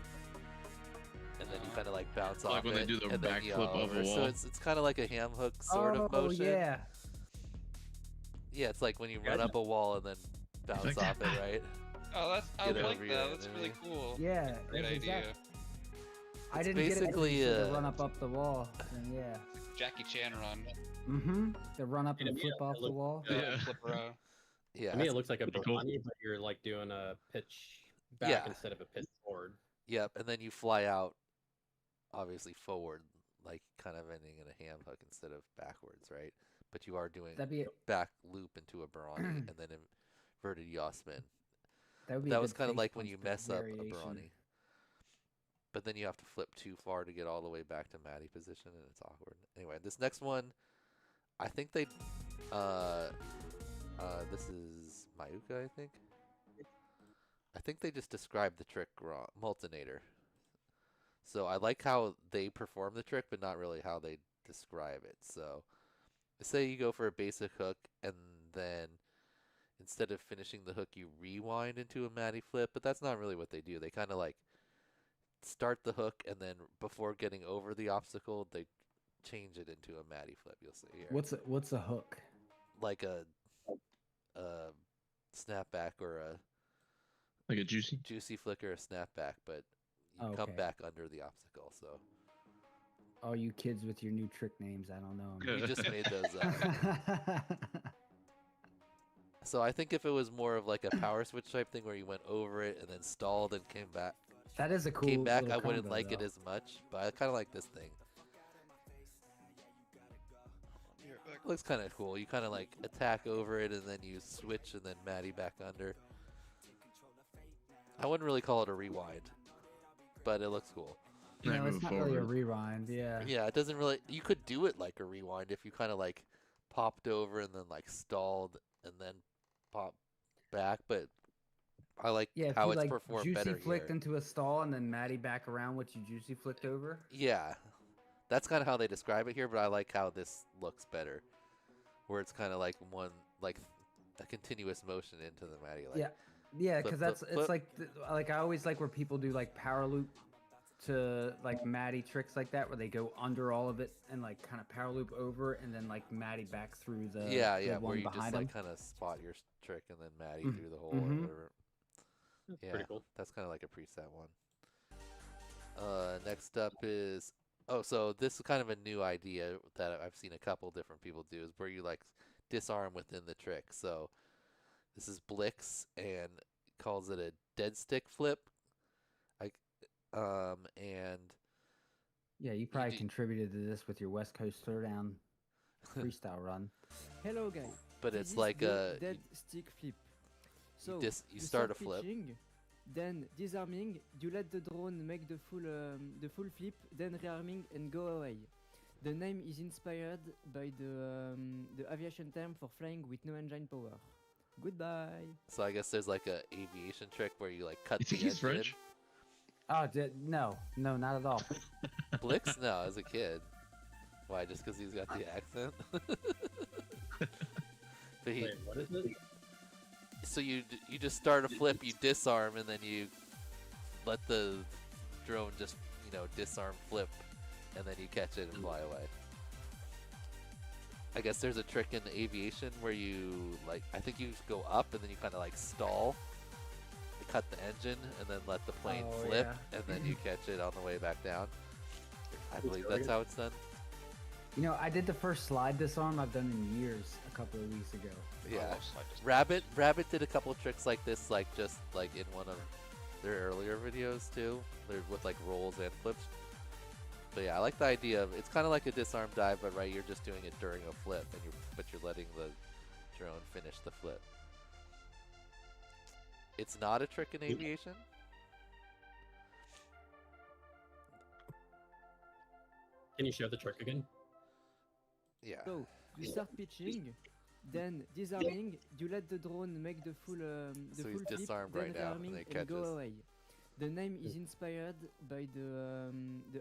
and then you kind of like bounce Like off when it. they do the and then backflip yaw off a over. So wall. it's kind of like a ham hook sort of motion. Yeah. Yeah, it's like when you run up a wall and then bounce like off that. it, right? Oh, I Get like over that. your That's enemy. really cool. Yeah, Great that's idea. exact- I It's didn't get it. basically, until you said to run up the wall. And yeah. Jackie Chan run. Mm-hmm. To run up And and to me, flip off the wall. Yeah. Flip row. Yeah, To me, it looks like a pretty cool. Barani, but you're like doing a pitch back Yeah. instead of a pitch forward. Yep, and then you fly out, obviously forward, like kind of ending in a ham hook instead of backwards, right? But you are doing That'd be a, back loop into a Barani and then inverted yaw spin. that would be. That a was good kind of face like when punch you mess up a variation. Barani. But then you have to flip too far to get all the way back to Matty position, and it's awkward. Anyway, this next one, I think they, this is Mayuka, I think. I think they just described the trick wrong, Multinator. So I like how they perform the trick, but not really how they describe it. So, say you go for a basic hook, and then instead of finishing the hook, you rewind into a Matty flip, but that's not really what they do. They kind of like start the hook, and then before getting over the obstacle, they change it into a Matty flip. You'll see here. What's a hook? Like a snapback or a Like a juicy. flick or a snapback, but you come Okay. back under the obstacle. So All you kids with your new trick names, I don't know. we just made those up. So I think if it was more of like a power switch type thing where you went over it and then stalled and came back, That is a cool. I little wouldn't combo, like it though. as much, but I kind of like this thing. Looks kind of cool. You kind of like attack over it and then you switch and then Matty back under. I wouldn't really call it a rewind, but it looks cool. No, it's move not really a forward. rewind. Yeah. Yeah, it doesn't really. You could do it like a rewind if you kind of like popped over and then like stalled and then popped back, but I like Yeah, if how you it's like performed juicy better flicked here. into a stall and then Maddie back around what you juicy flicked over. Yeah, that's kind of how they describe it here, but I like how this looks better, where it's kind of like one like a continuous motion into the Matty. Like, Yeah, yeah, flip, because that's flip, it's flip. like I always like where people do like power loop to like Maddie tricks like that, where they go under all of it and like kind of power loop over and then like Maddie back through the yeah, the yeah, one where you just behind like him. kind of spot your trick and then Matty Mm, through the hole mhm. or whatever. That's Yeah, pretty cool. that's kind of like a preset one. Next up is so this is kind of a new idea that I've seen a couple different people do, is where you like disarm within the trick. So this is Blix and calls it a dead stick flip. And Yeah, you probably contributed to this with your West Coast Throwdown freestyle run. Hello guys. But This it's is like the a dead stick flip. So you start a flip. pitching, then disarming. You let the drone make the full flip, then rearming and go away. The name is inspired by the aviation term for flying with no engine power. Goodbye. So I guess there's like a aviation trick where you like cut You the think he's engine. French? Oh, no, not at all. Blix? No, as a kid. Why? Just because he's got the accent? But he, Wait, what is this? so you just start a flip, you disarm, and then you let the drone just disarm flip, and then you catch it and fly away. I guess there's a trick in aviation where you like I think you go up and then you kind of like stall. You cut the engine and then let the plane Oh, flip, yeah. and then you catch it on the way back down. I believe that's how it's done. You know, I did the first slide disarm I've done in years a couple of weeks ago. Yeah, Rabbit did a couple of tricks like this, like just like in one of their earlier videos too. They're with like rolls and flips. But yeah, I like the idea of it's kind of like a disarm dive, but right, you're just doing it during a flip, and you're letting the drone finish the flip. It's not a trick in aviation. Can you show the trick again? Yeah. So you start pitching, then disarming. You let the drone make the full So full he's flip, disarmed then right now, and rearming it and go catches. away. The name is inspired by the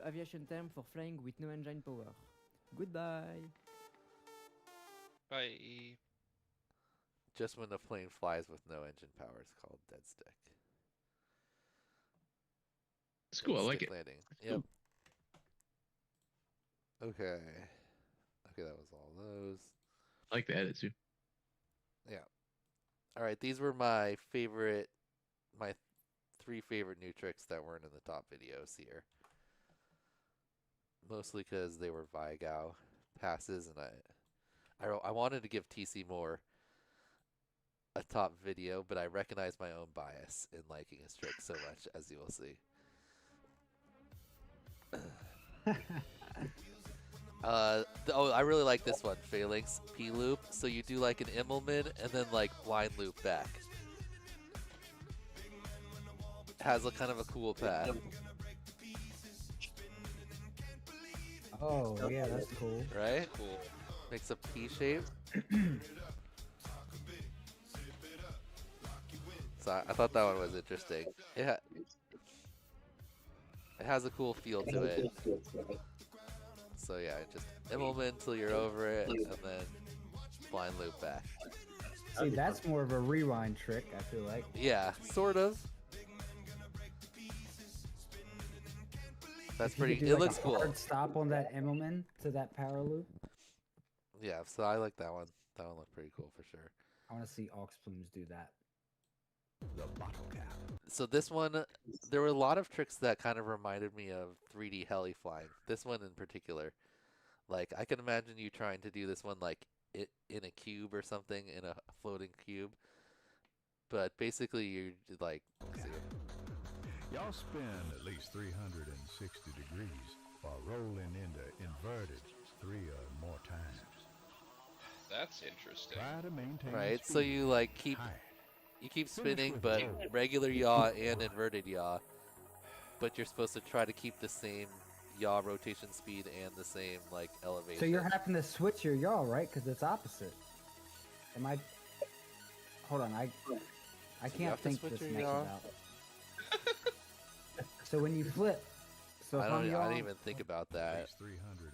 aviation term for flying with no engine power. Goodbye. Bye. Just when the plane flies with no engine power, it's called dead stick. It's cool. I Dead like stick it. landing. It's Yep. cool. Okay. Okay, that was all those. I like the edit too. Yeah. All right, these were my three favorite new tricks that weren't in the top videos here. Mostly because they were Vigow passes, and I wanted to give TC Moore a top video, but I recognize my own bias in liking his trick so much, as you will see. I really like this one, Phalanx P loop. So you do like an Immelman and then like blind loop back. Has a kind of a cool path. Oh, yeah, that's cool. Right? Cool. Makes a P shape. So I thought that one was interesting. It has a cool feel to it. So yeah, just Immelman until you're over it, and then blind loop back. See, that's more of a rewind trick, I feel like. Yeah, sort of. That's If you pretty. could do, It like, looks a cool. hard stop on that Immelman to that power loop. Yeah, so I like that one. That one looked pretty cool for sure. I want to see Aux Plumes do that. The bottle cap. So this one, there were a lot of tricks that kind of reminded me of 3D heli flying. This one in particular. Like, I can imagine you trying to do this one like in a cube or something, in a floating cube. But basically you're like, let's see. Y'all spin at least 360 degrees while rolling into inverted 3 or more times. That's interesting. Try to maintain Right, speed. so you like keep spinning, but regular yaw and inverted yaw. But you're supposed to try to keep the same yaw rotation speed and the same like elevation. So you're having to switch your yaw, right? Because it's opposite. Am I? Hold on, I I You can't have to think switch this your next yaw? about. So when you flip, so if I I'm didn't yawing, even think about that.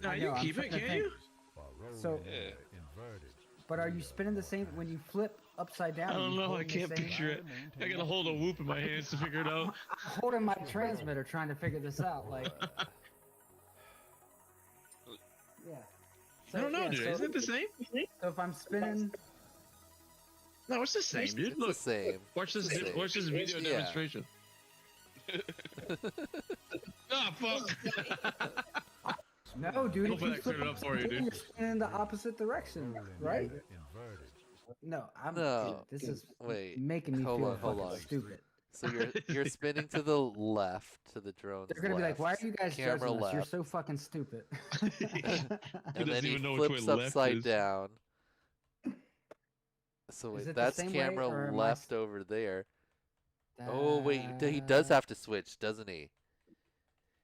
No, I you know, I'm keep it, trying to can't think. you? So, but are you spinning the same when you flip upside down? I are don't you know. I holding the can't same- picture it. I gotta hold a whoop in my hands to figure it out. I'm holding my transmitter trying to figure this out. Like, yeah. I don't know, dude. Isn't it the same? So if I'm spinning, No, it's the same, dude. It's Look, the same. watch It's this. the same. Watch this video Yeah. demonstration. Ah, fuck. no, dude. If Hopefully you that flip cleared it up for you, upside down, dude. you're spinning the opposite direction, right? No, I'm. No. Dude, this is Wait. making me hold feel on, hold fucking on. stupid. So you're spinning to the left, to the drone's They're gonna be like, "Why are you guys camera judging us? left. You're so fucking stupid." And then doesn't he even know which flips way left upside is. down. So Is wait, it the that's same way, camera or am I left over there. Oh wait, he does have to switch, doesn't he?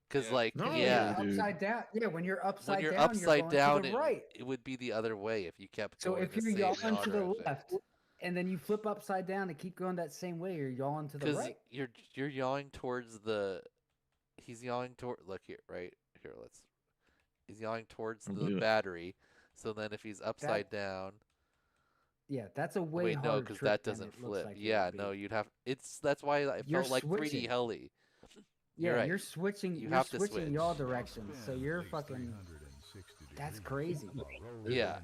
Because like, No, yeah, dude. upside down. Yeah, when you're upside when you're down, upside you're down, going to the right. it would be the other way if you kept So going if the you're same yawing yaw to the direction. left, and then you flip upside down and keep going that same way, you're yawing to the Because right. you're yawing towards the, he's yawing toward. Look here, right here. He's yawing towards I'll the do it. battery. So then if he's upside down. Yeah, that's a way Wait, harder no, because trick that than doesn't it looks flip. like it Yeah, would be. no, you'd have. That's why it You're felt like 3D switching. heli. Yeah, You're right. you're switching. You You're have to switching switch. yaw directions. So you're fucking. That's crazy. Yeah.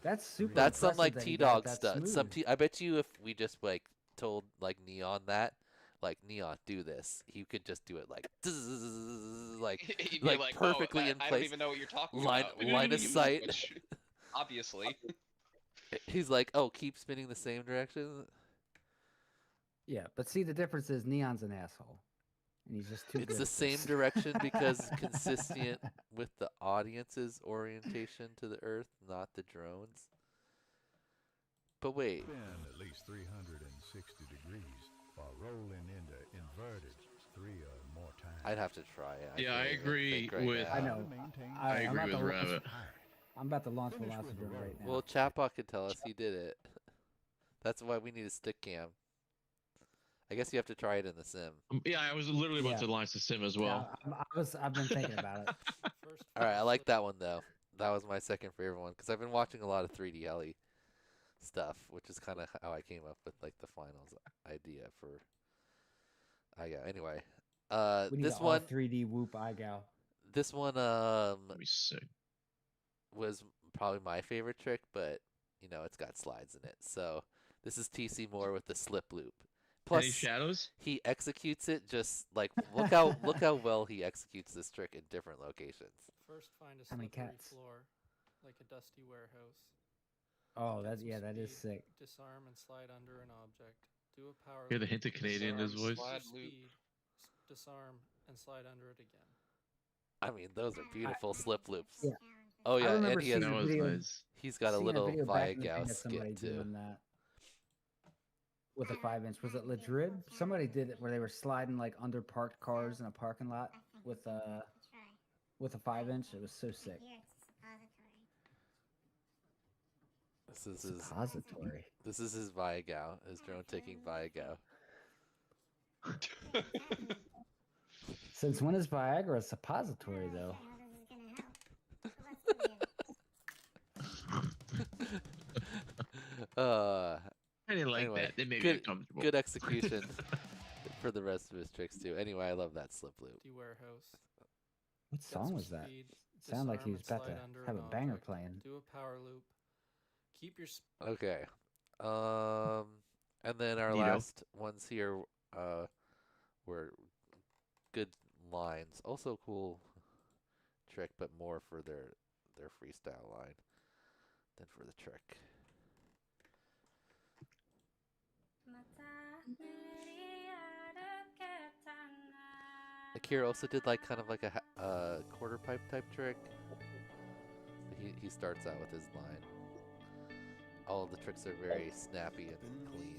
That's super. That's some impressive like that T you got Dog that stuff. smooth. I bet you if we just like told like Neon that, like Neon do this, he could just do it like like He'd be like "Oh, perfectly in I place. don't even know what you're talking line about. line of You sight. switch, Obviously. He's like, oh, keep spinning the same direction. Yeah, but see, the difference is Neon's an asshole, and he's just too. It's good the at same this. direction because consistent with the audience's orientation to the Earth, not the drones. But wait. Spin at least 360 degrees while rolling into inverted 3 or more times. I'd have to try it. Yeah, I can't even agree think right with- now. I know. I I'm agree about with to launch- Rabbit. I'm about to launch Velocity right now. Well, Chatbot could tell us he did it. That's why we need a stick cam. I guess you have to try it in the sim. Yeah, I was literally about Yeah. to launch the sim as well. I've been thinking about it. All right, I like that one though. That was my second favorite one because I've been watching a lot of 3D heli stuff, which is kind of how I came up with like the finals idea for. Yeah. Anyway, We need this an one, 3D whoop IGOW. this one, Be sick. was probably my favorite trick, but you know it's got slides in it. So this is TC Moore with the slip loop. Plus, Any shadows? he executes it just like look how well he executes this trick in different locations. First, find a How many slippery cats? floor, like a dusty warehouse. Oh, Get that some yeah, that is speed, sick. Disarm and slide under an object. Do a power. Hear the loop, hint of Canadian in his Disarm, voice? slide, use loop. speed, disarm and slide under it again. I mean, those are beautiful slip loops. Yeah. Oh I yeah, remember and he has, seeing That a was video. nice. he's got a seeing little video back in the day Viagow of somebody skit too. doing that with a 5-inch. Was it Ladrid? Somebody did it where they were sliding like under parked cars in a parking lot with a 5-inch. It was so sick. This is his Suppository. this is his Viagow, his drone taking Viagow. Since when is Viagra a suppository though? Uh, I didn't like anyway, that. They made me good, uncomfortable. good execution for the rest of his tricks too. Anyway, I love that slip loop. Dusty warehouse. What Get song some was that? speed, Sounded like he disarm was and about to slide under have an a banger object. playing. Do a power loop. Keep your Okay. And then our Neato. last ones here were good lines. Also cool trick, but more for their freestyle line than for the trick. Akira also did like kind of like a quarter pipe type trick. He starts out with his line. All of the tricks are very snappy and clean.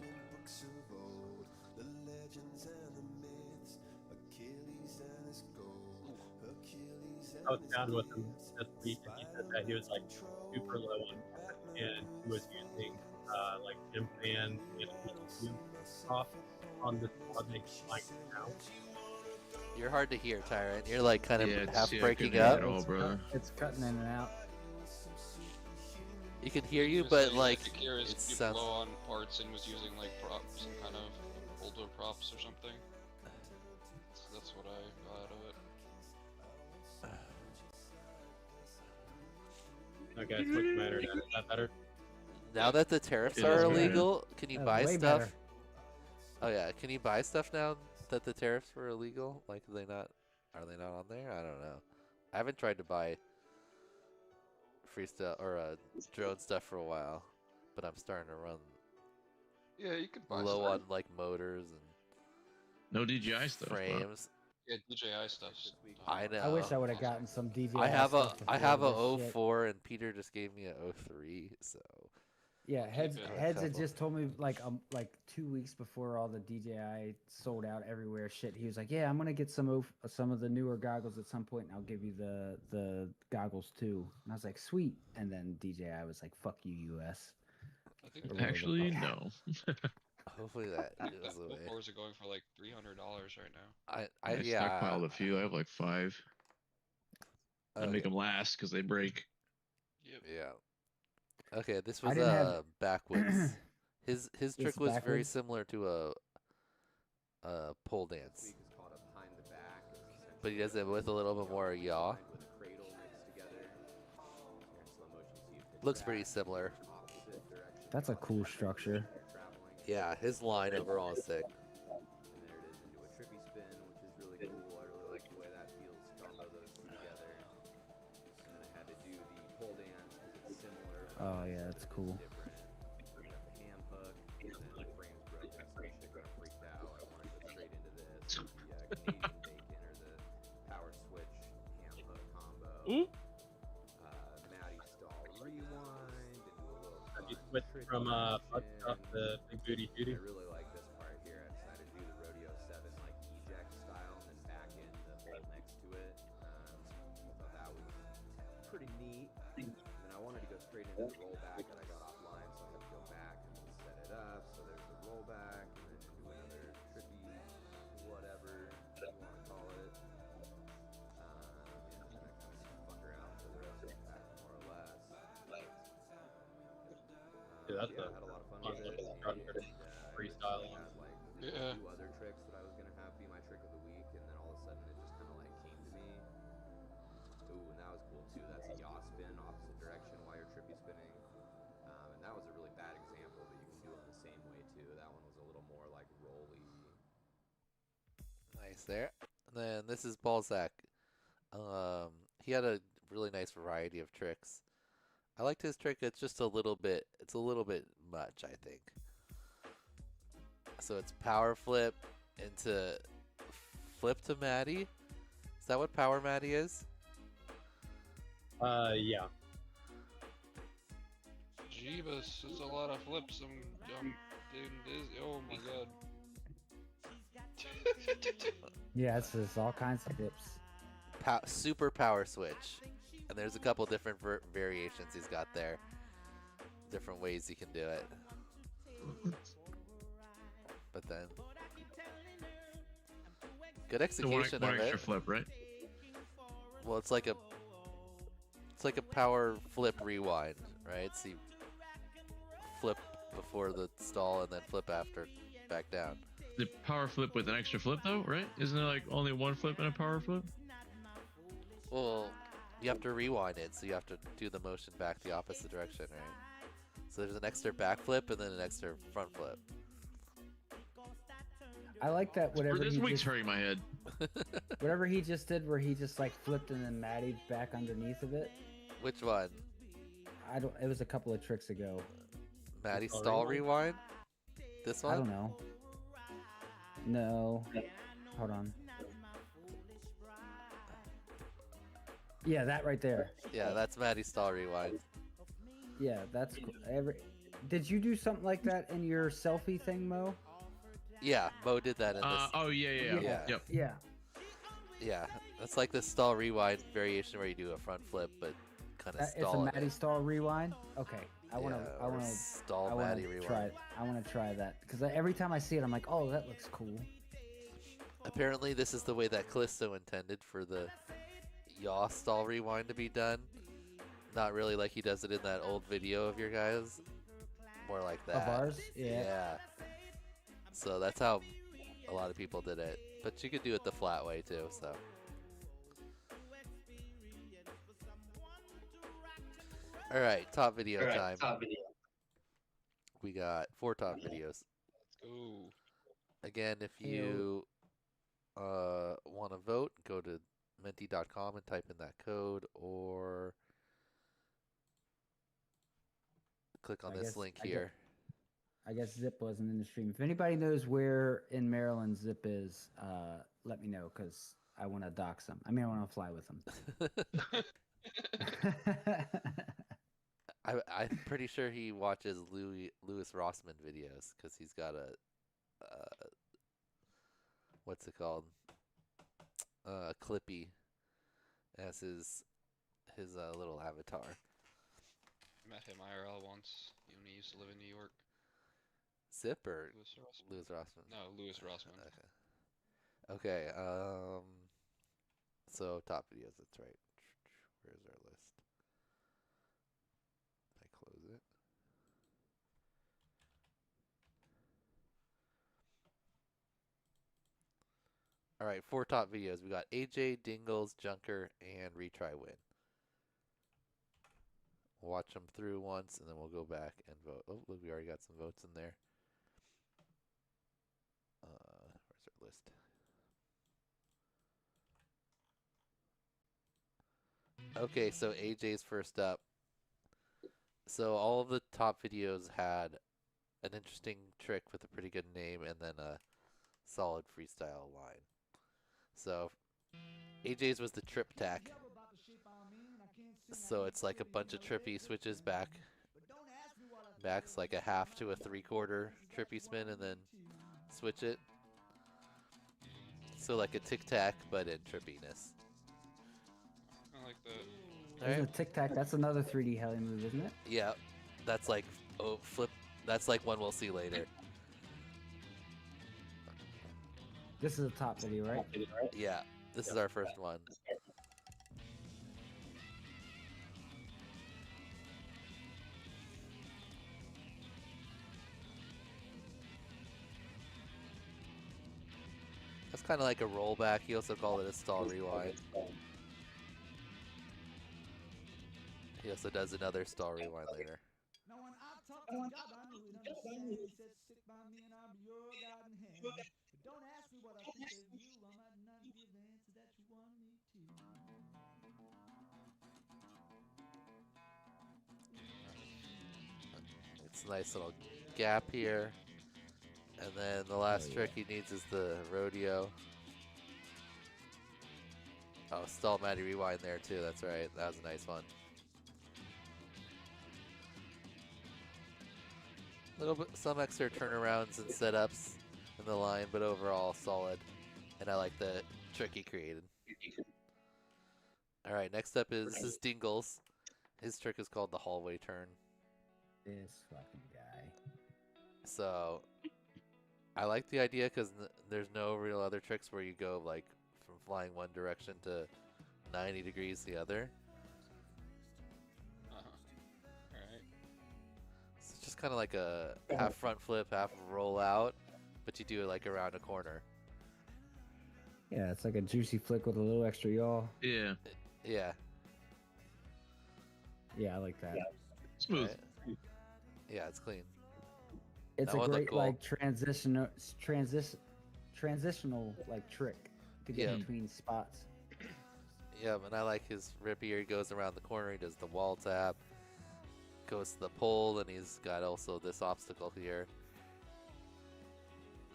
I was down with him this week, and he said that he was like super low on cash, and he was using like gym fan and off on the project like now. You're hard to hear, Tyrant. You're like kind of half I breaking couldn't hear up. it all, brother. It's cutting in and out. You can hear you, Just but saying, like I think he was it keep sounds. low on parts and was using like some kind of older props or something. That's what I got out of it. Okay, it's looking better now. Is that better? Now that the tariffs It are is better. illegal, can you That's buy way stuff? better. Oh yeah, can you buy stuff now that the tariffs were illegal? Like, are they not on there? I don't know. I haven't tried to buy freestyle or drone stuff for a while, but I'm starting to run Yeah, you could buy low stuff. on like motors and No DJI stuff. Bro. frames. Yeah, DJI stuff. I know. I wish I would have gotten some DJI. I have a stuff I before have a this shit. 04 and Peter just gave me a 03, so Yeah, heads it. heads had Couple. just told me like 2 weeks before all the DJI sold out everywhere. Shit, he was like, "Yeah, I'm gonna get some of the newer goggles at some point, and I'll give you the goggles too." And I was like, "Sweet." And then DJI was like, "Fuck you, US." I think Or whatever. Actually, no. hopefully that the goes away. Fours are going for like $300 right now. I I yeah. stockpiled a few. I have like 5. I make them last because they break. Yep. Yeah. Okay, this I was didn't have- backwards. His It's trick was very backwards? similar to a pole dance, but he does it with a little bit more yaw. Looks pretty similar. That's a cool structure. Yeah, his line overall is sick. Oh yeah, that's cool. Ooh. Have you switched from butt stuff to big booty Judy? really like this part here. I decided to do the Rodeo 7 like eject style and then back in the hole next to it. I thought that was pretty neat. And then I wanted to go straight into the rollback and I got offline, so I had to go back and then set it up. So there's the rollback and then do another trippy whatever you want to call it. And then I kind of fuck around for the rest of the pack more or less. Dude, that's Yeah, a I had a lot of fun fun with it. little structure. Freestyle. I had like Yeah. 2 other tricks that I was gonna have be my trick of the week, and then all of a sudden it just kind of like came to me. Ooh, and that was cool too. That's a yaw spin, opposite direction while you're trippy spinning. And that was a really bad example, but you can do it the same way too. That one was a little more like rolly. Nice there. And then this is Balzac. He had a really nice variety of tricks. I liked his trick. It's just a little bit much, I think. So it's power flip into flip to Maddie. Is that what power Maddie is? Yeah. Jeebus, it's a lot of flips. I'm doing this. Oh my god. Yeah, it's just all kinds of flips. Super power switch. And there's a couple different variations he's got there. Different ways he can do it. But then, good execution one of extra it. flip, right? Well, it's like a power flip rewind, right? So you flip before the stall and then flip after, back down. The power flip with an extra flip, though, right? Isn't there like only one flip in a power flip? Well, you have to rewind it, so you have to do the motion back the opposite direction, right? So there's an extra back flip and then an extra front flip. I like that whatever This he week's just, hurting my head. whatever he just did, where he just like flipped and then Maddie back underneath of it. Which one? I don't. It was a couple of tricks ago. Maddie stall rewind? This one? I don't know. No. Hold on. Yeah, that right there. Yeah, that's Maddie stall rewind. Yeah, that's cool. Did you do something like that in your selfie thing, Mo? Yeah, Mo did that in this. Oh yeah. Yep. Yeah. Yeah, that's like the stall rewind variation where you do a front flip, but kind of It's a stall it. Maddie stall rewind. Okay. I want to. I or want to. stall I want Maddie to rewind. try. I want to try that because every time I see it, I'm like, oh, that looks cool. Apparently, this is the way that Callisto intended for the yaw stall rewind to be done. Not really like he does it in that old video of your guys. More like that. Of ours? Yeah. Yeah. So that's how a lot of people did it. But you could do it the flat way too, so. Alright, top video time. We got 4 top videos. Ooh. Again, if you want to vote, go to menti.com and type in that code, or click on this link here. I guess Zip wasn't in the stream. If anybody knows where in Maryland Zip is, let me know because I want to dox him. I mean, I want to fly with him. I'm pretty sure he watches Louis Rossman videos because he's got a what's it called? Clippy as his little avatar. I met him IRL once when he used to live in New York. Zip or Louis Rossman? Louis Rossman? No, Louis Rossman. Okay. So top videos. That's right. Where's our list? I close it. All right, 4 top videos. We got AJ, Dingles, Junker, and Retry Win. We'll watch them through once, and then we'll go back and vote. Oh, look, we already got some votes in there. Where's our list? Okay, so AJ's first up. So all of the top videos had an interesting trick with a pretty good name and then a solid freestyle line. So AJ's was the trip tack. So it's like a bunch of trippy switches back's like a half to a 3/4 trippy spin and then switch it. So like a tic tac but in trippiness. I like that. There's a Tic Tac. That's another 3D heli move, isn't it? Yeah, that's like flip. That's like one we'll see later. This is a top video, right? Yeah, this is our first one. That's kind of like a rollback. He also called it a stall rewind. He also does another stall rewind later. It's a nice little gap here. And then the last trick he needs is the rodeo. Oh, stall Maddie rewind there too. That's right. That was a nice one. Little bit, some extra turnarounds and setups in the line, but overall solid. And I like the trick he created. All right, next up is this is Dingles. His trick is called the hallway turn. This fucking guy. So I like the idea because there's no real other tricks where you go like from flying one direction to 90 degrees the other. Alright. It's just kind of like a half front flip, half roll out, but you do it like around a corner. Yeah, it's like a juicy flick with a little extra yaw. Yeah. Yeah. Yeah, I like that. Smooth. Right? Yeah, it's clean. It's That a one looked great cool. like transitional like trick to get Yeah. between spots. Yeah, and I like his rip here. He goes around the corner. He does the wall tap. Goes to the pole, and he's got also this obstacle here.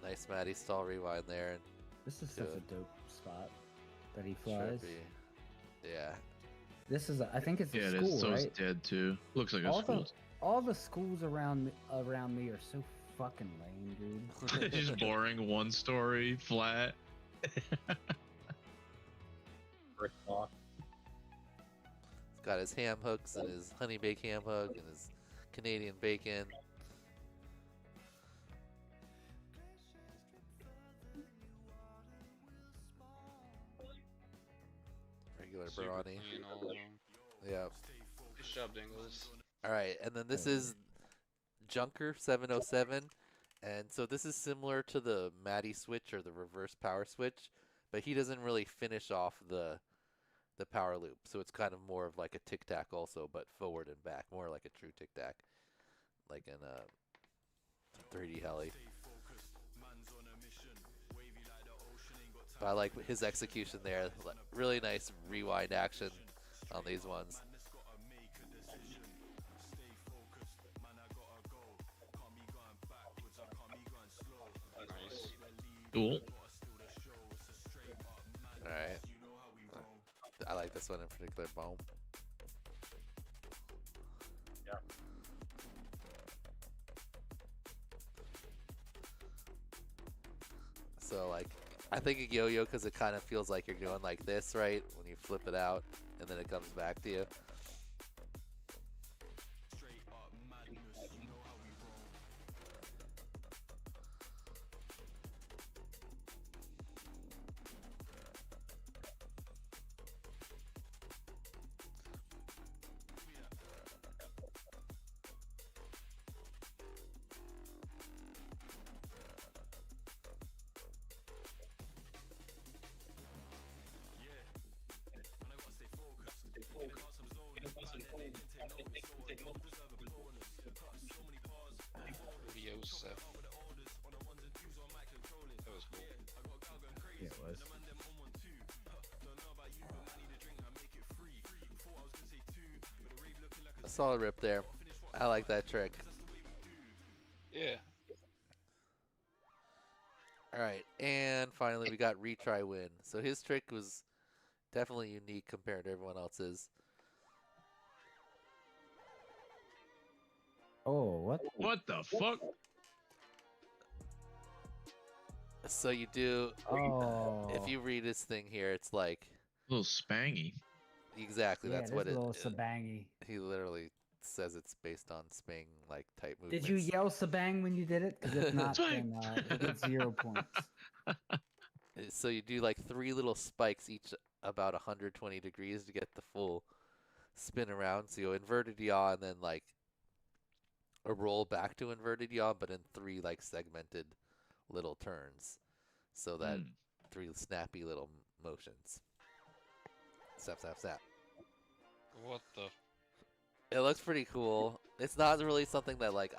Nice Maddie stall rewind there. This is Do such it. a dope spot that he flies. Trippy. Yeah. This is, I think it's a Yeah, it school, is. So right? it's dead too. Looks like a school. All the schools around me are so fucking lame, dude. Just boring, one story, flat. He's got his ham hooks and his honey bake ham hook and his Canadian bacon. Regular Super brownie. clean, all of them. Yeah. Good job, Dingles. All right, and then this is Junker 707, and so this is similar to the Matty switch or the reverse power switch, but he doesn't really finish off the power loop, so it's kind of more of like a tic tac also, but forward and back, more like a true tic tac, like in a 3D heli. But I like his execution there. Really nice rewind action on these ones. Nice. Cool. Alright. I like this one in particular, Boom. Yeah. So like, I think a yo-yo because it kind of feels like you're going like this, right? When you flip it out and then it comes back to you. Yosef. That was cool. Yeah, it was. A solid rip there. I like that trick. Yeah. Alright, and finally we got Retry Win. So his trick was definitely unique compared to everyone else's. Oh, what? What the fuck? So you do, Oh. if you read his thing here, it's like... A little spangy. Exactly, Yeah, that's it what is it a little is. sabangy. He literally says it's based on Spang like type movements. Did you yell sabang when you did it? Because if not, then you get 0 points. So you do like 3 little spikes, each about 120 degrees to get the full spin around. So you go inverted yaw and then like a roll back to inverted yaw, but in 3 like segmented little turns. So that 3 snappy little motions. Snap, snap, snap. What the? It looks pretty cool. It's not really something that like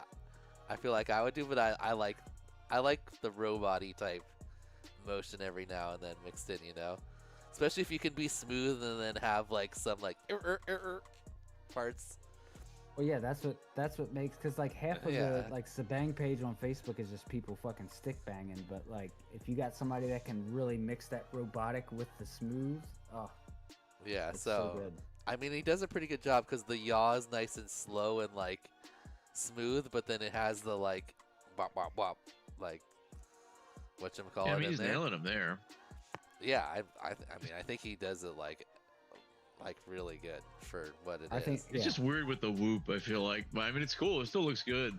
I feel like I would do, but I like the robot-y type motion every now and then mixed in, you know? Especially if you can be smooth and then have like some like parts. Well, yeah, that's what makes, because like half of the like sabang page on Facebook is just people fucking stick banging, but like if you got somebody that can really mix that robotic with the smooth, oh. Yeah, it's so good. I mean, he does a pretty good job because the yaw is nice and slow and like smooth, but then it has the like bop bop bop, like whatchamacallit. Yeah, I mean, he's in there. nailing him there. Yeah, I mean, I think he does it like really good for what it is. It's just weird with the whoop, I feel like. But I mean, it's cool. It still looks good.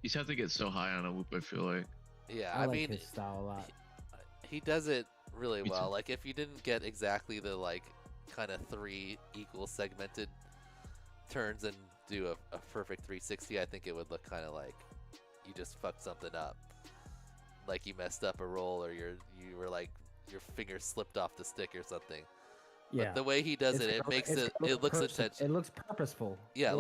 You just have to get so high on a whoop, I feel like. Yeah, I I like mean, his style a lot. he does it really Me well. too. Like if you didn't get exactly the like kind of 3 equal segmented turns and do a perfect 360, I think it would look kind of like you just fucked something up. Like you messed up a roll, or you were like your finger slipped off the stick or something. Yeah. But the way he does it, it makes it looks intentional. It looks purposeful. Yeah,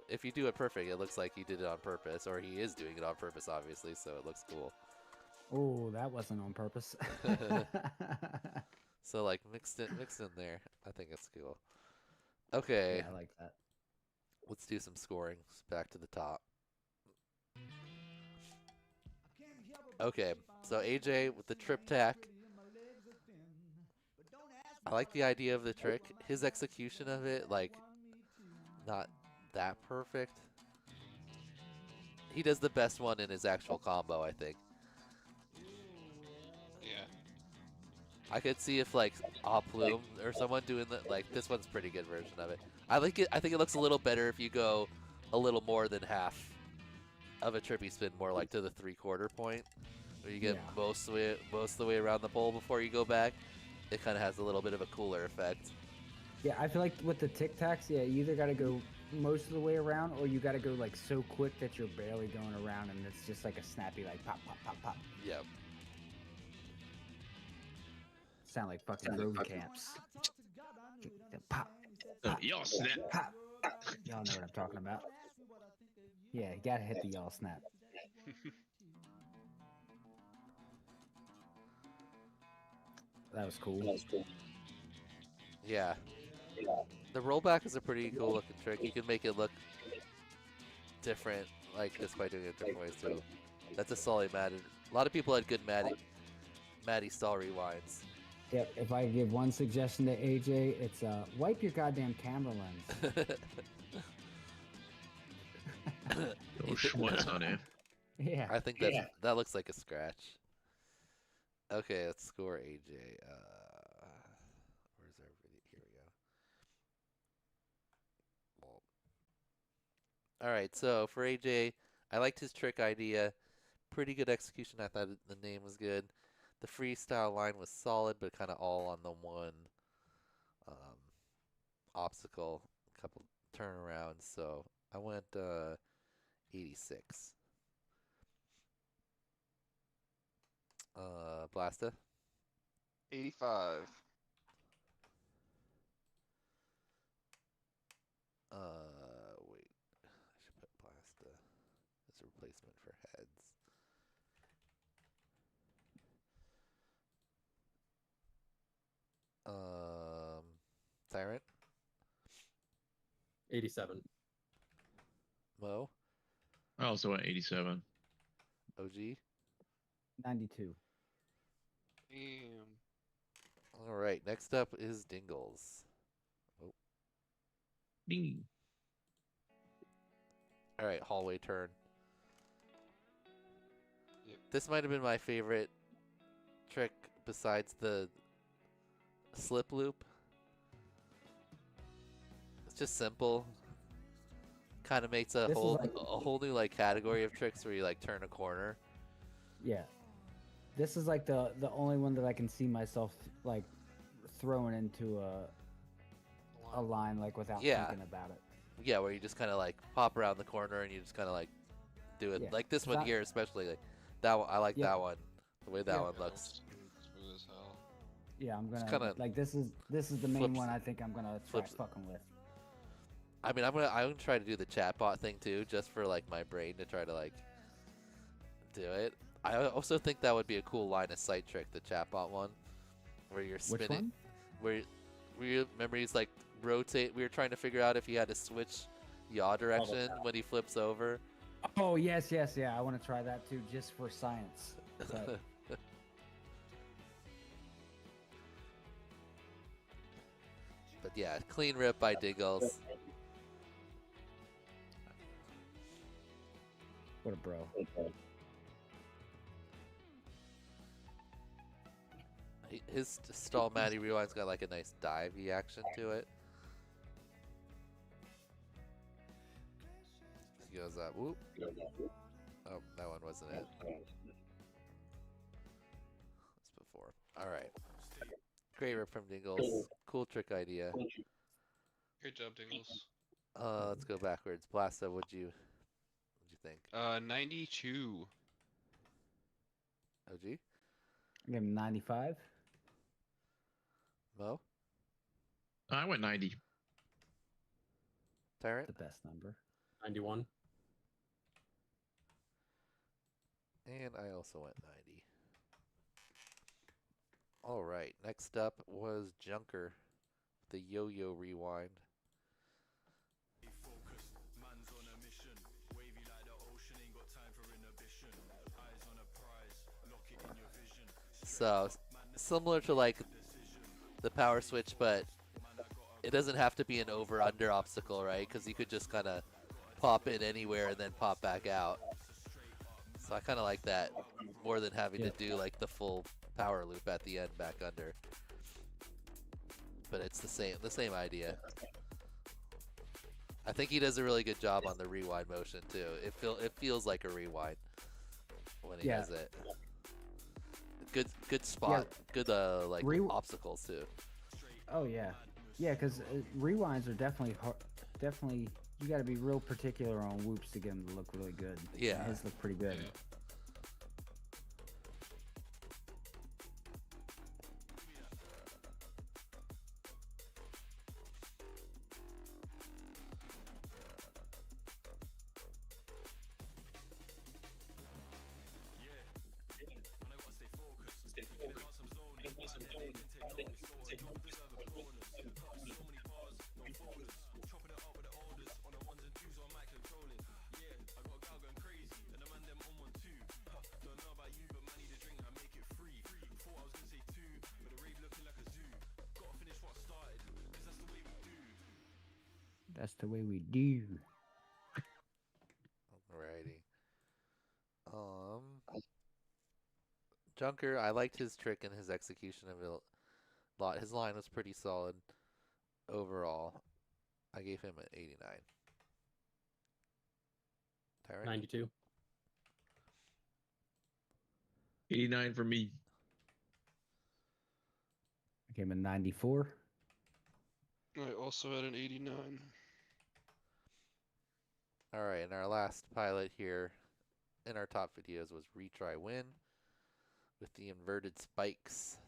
if you do it perfect, it looks like he did it on purpose, or he is doing it on purpose, obviously. So it looks cool. Oh, that wasn't on purpose. So like mixed in there. I think it's cool. Okay. Yeah, I like that. Let's do some scoring. Back to the top. Okay, so AJ with the trip tack. I like the idea of the trick. His execution of it, like, not that perfect. He does the best one in his actual combo, I think. Yeah. I could see if like Plume or someone doing the like this one's a pretty good version of it. I like it. I think it looks a little better if you go a little more than half of a trippy spin, more like to the 3/4 point, where you get most of the way around the pole before you go back. It kind of has a little bit of a cooler effect. Yeah, I feel like with the Tic Tacs, yeah, you either got to go most of the way around, or you got to go like so quick that you're barely going around, and it's just like a snappy like pop, pop, pop, pop. Yep. Sound like fucking road camps. Pop, y'all snap. Pop. Y'all know what I'm talking about. Yeah, you gotta hit the y'all snap. That was cool. Yeah. The rollback is a pretty cool looking trick. You can make it look different like this by doing it different ways too. That's a solid Maddie. A lot of people had good Maddie stall rewinds. Yep, if I give one suggestion to AJ, it's wipe your goddamn camera lens. Oh, schmutz on it. Yeah. I think that looks like a scratch. Okay, let's score AJ. Where's our video? Here we go. Well, all right, so for AJ, I liked his trick idea. Pretty good execution. I thought the name was good. The freestyle line was solid, but kind of all on the one obstacle. A couple turnarounds, so I went 86. Blasta? 85. Wait. I should put Blasta as a replacement for heads. Tyrant? 87. Mo? I also went 87. OG? 92. Damn. All right, next up is Dingles. Oh. Ding. All right, hallway turn. Yep. This might have been my favorite trick besides the slip loop. It's just simple. Kind of makes a This is whole like- a whole new like category of tricks where you like turn a corner. Yeah. This is like the only one that I can see myself like throwing into a line like without thinking about it. Yeah, where you just kind of like pop around the corner and you just kind of like do it. Yeah, Like this 'cause one here, especially like that one. I like Yeah. that one. The way that Yeah. one looks. Smooth as hell. Yeah, I'm gonna kinda like this is the main flips- one I think I'm gonna try flips- fucking with. I mean, I'm gonna try to do the chatbot thing too, just for like my brain to try to like do it. I also think that would be a cool line of sight trick, the chatbot one, where you're spinning. Which one? Where you remember he's like rotate. We were trying to figure out if he had to switch yaw direction when he flips over. Oh yes, yes, yeah. I want to try that too, just for science. But But yeah, clean rip by Diggles. what a bro. His stall Matty rewind's got like a nice divey action to it. He goes up, whoop. Oh, that one wasn't it. That's before. Alright. Great rip from Dingles. Cool trick idea. Great job, Dingles. Let's go backwards. Blasta, what'd you think? 92. OG? I give him 95. Mo? I went 90. Tyrant? The best number. 91. And I also went 90. Alright, next up was Junker. The yo-yo rewind. So, similar to like the power switch, but it doesn't have to be an over-under obstacle, right? Because you could just kind of pop in anywhere and then pop back out. So I kind of like that more than having to do like the full power loop at the end back under. But it's the same idea. I think he does a really good job on the rewind motion too. It feels like a rewind when he does it. Good spot. Good like obstacles too. Oh yeah, yeah, because rewinds are definitely hard. Definitely, you got to be real particular on whoops to get them to look really good. Yeah, his look pretty good. That's the way we do. Alrighty. Junker, I liked his trick and his execution of it a lot. His line was pretty solid overall. I gave him an 89. Tyron? 92. 89 for me. I gave him a 94. I also had an 89. Alright, and our last pilot here in our top videos was Retry Win with the inverted spikes.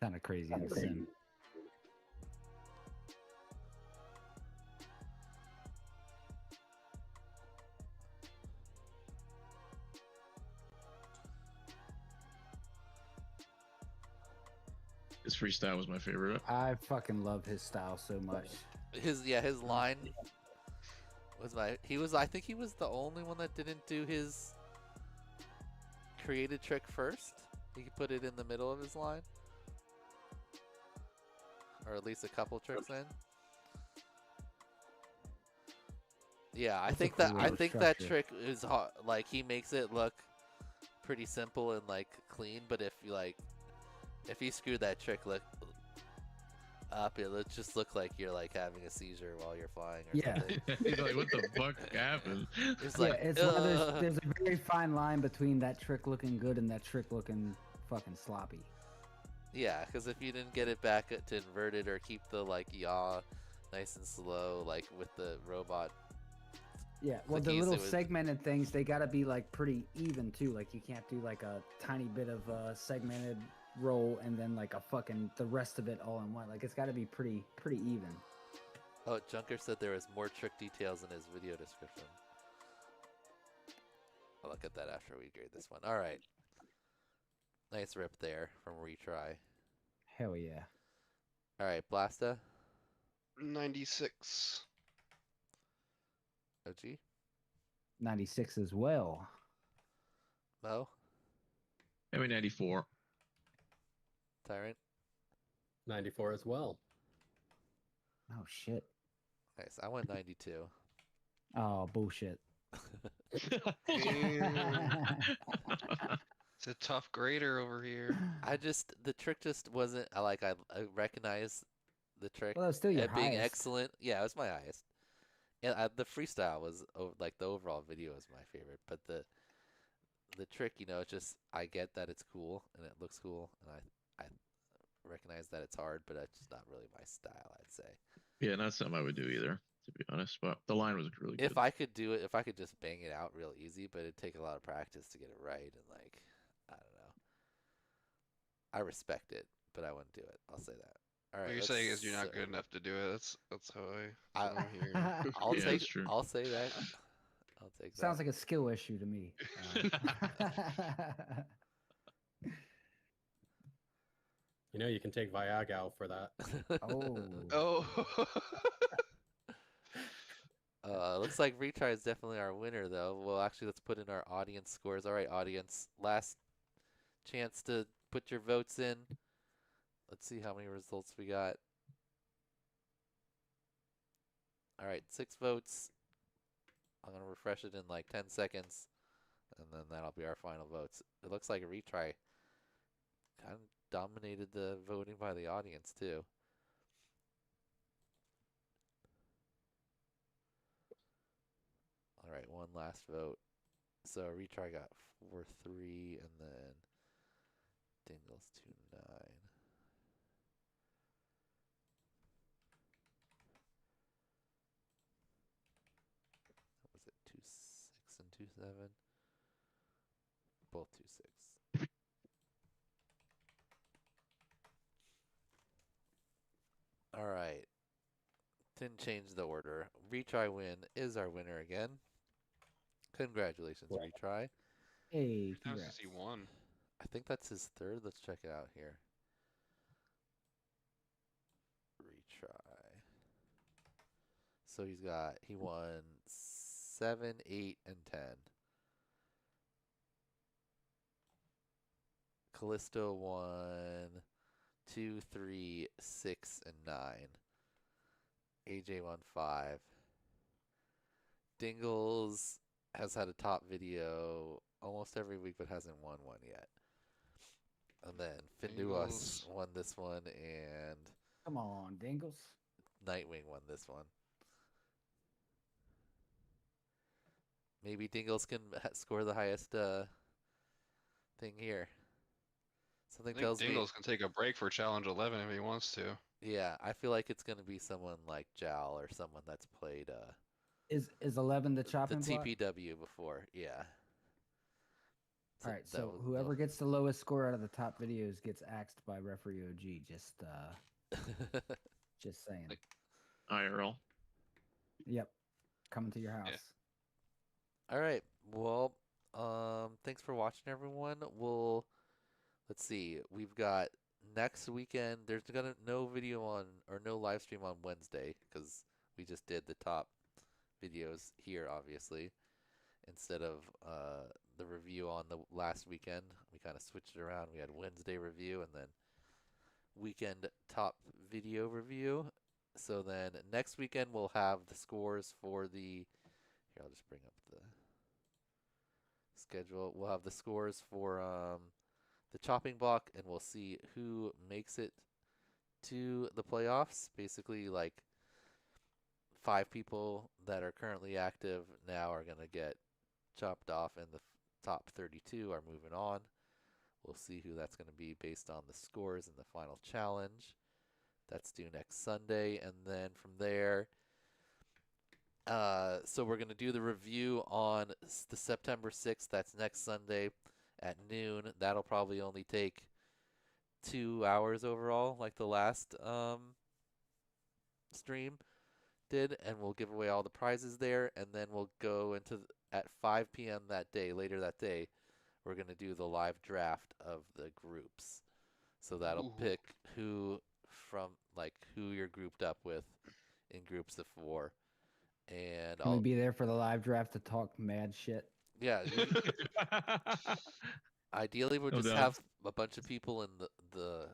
Kind of crazy in the sim. His freestyle was my favorite. I fucking love his style so much. His line was I think he was the only one that didn't do his created trick first. He could put it in the middle of his line. Or at least a couple tricks in. Yeah, I think that trick is hard. Like, he makes it look pretty simple and like clean, but if you screw that trick up, it'll just look like you're like having a seizure while you're flying or something. He's like, what the fuck happened? It's like, it's one of there's a very fine line between that trick looking good and that trick looking fucking sloppy. Yeah, because if you didn't get it back to inverted or keep the like yaw nice and slow, like with the robot. Yeah, well, the little segmented things, they gotta be like pretty even too. Like, you can't do like a tiny bit of segmented roll and then like the rest of it all in one. Like, it's gotta be pretty even. Oh, Junker said there was more trick details in his video description. I'll look at that after we grade this one. All right. Nice rip there from Retry. Hell yeah. All right, Blasta. 96. OG. 96 as well. Mo. I mean 94. Tyrant. 94 as well. Oh shit. Nice. I went 92. Oh bullshit. It's a tough grader over here. The trick just wasn't I recognize the trick. Well, that was still your being highest. excellent. Yeah, it was my highest. And the freestyle was like the overall video was my favorite, but the trick, it's just I get that it's cool and it looks cool, and I recognize that it's hard, but it's just not really my style, I'd say. Yeah, not something I would do either, to be honest. But the line was really good. If I could do it, if I could just bang it out real easy, but it'd take a lot of practice to get it right, and like I don't know. I respect it, but I wouldn't do it. I'll say that. All right. What you're saying is you're not good enough to do it. That's how I'm hearing. I'll say that. I'll take that. Sounds like a skill issue to me. You can take Viagow for that. Looks like Retry is definitely our winner, though. Well, actually, let's put in our audience scores. All right, audience. Last chance to put your votes in. Let's see how many results we got. All right, 6 votes. I'm going to refresh it in like 10 seconds. And then that'll be our final votes. It looks like a retry kind of dominated the voting by the audience too. All right, one last vote. So retry got 4-3, and then Dingles 2-9. Was it 2-6 and 2-7? Both 2-6. All right. Didn't change the order. Retry win is our winner again. Congratulations, Retry. Hey, Nice to see one. I think that's his third. Let's check it out here. Retry. So he won 7, 8, and 10. Callisto won 2, 3, 6, and 9. AJ won 5. Dingles has had a top video almost every week, but hasn't won one yet. And then Finduos won this one, and Come on, Dingles. Nightwing won this one. Maybe Dingles can score the highest thing here. Something I tells think me Dingles can take a break for Challenge 11 if he wants to. Yeah, I feel like it's going to be someone like Jal or someone that's played Is 11 the chopping block? TPW before. Yeah. All right, so whoever gets the lowest score out of the top videos gets axed by referee OG. Just saying. IRL. Yep, coming to your house. All right. Well, thanks for watching, everyone. Let's see. We've got next weekend. There's no video on or no live stream on Wednesday because we just did the top videos here, obviously, instead of the review on the last weekend. We kind of switched it around. We had Wednesday review and then weekend top video review. So then next weekend we'll have the scores for the. Here, I'll just bring up the schedule. We'll have the scores for the chopping block, and we'll see who makes it to the playoffs. Basically, like 5 people that are currently active now are going to get chopped off, and the top 32 are moving on. We'll see who that's going to be based on the scores in the final challenge. That's due next Sunday, and then from there, so we're going to do the review on the September 6th. That's next Sunday at noon. That'll probably only take 2 hours overall, like the last stream did, and we'll give away all the prizes there, and then we'll go into at 5 p.m. that day, later that day, we're going to do the live draft of the groups. So that'll pick who you're grouped up with in groups of 4. And Can we be there for the live draft to talk mad shit? Yeah. Ideally, we'll just have a bunch of people in the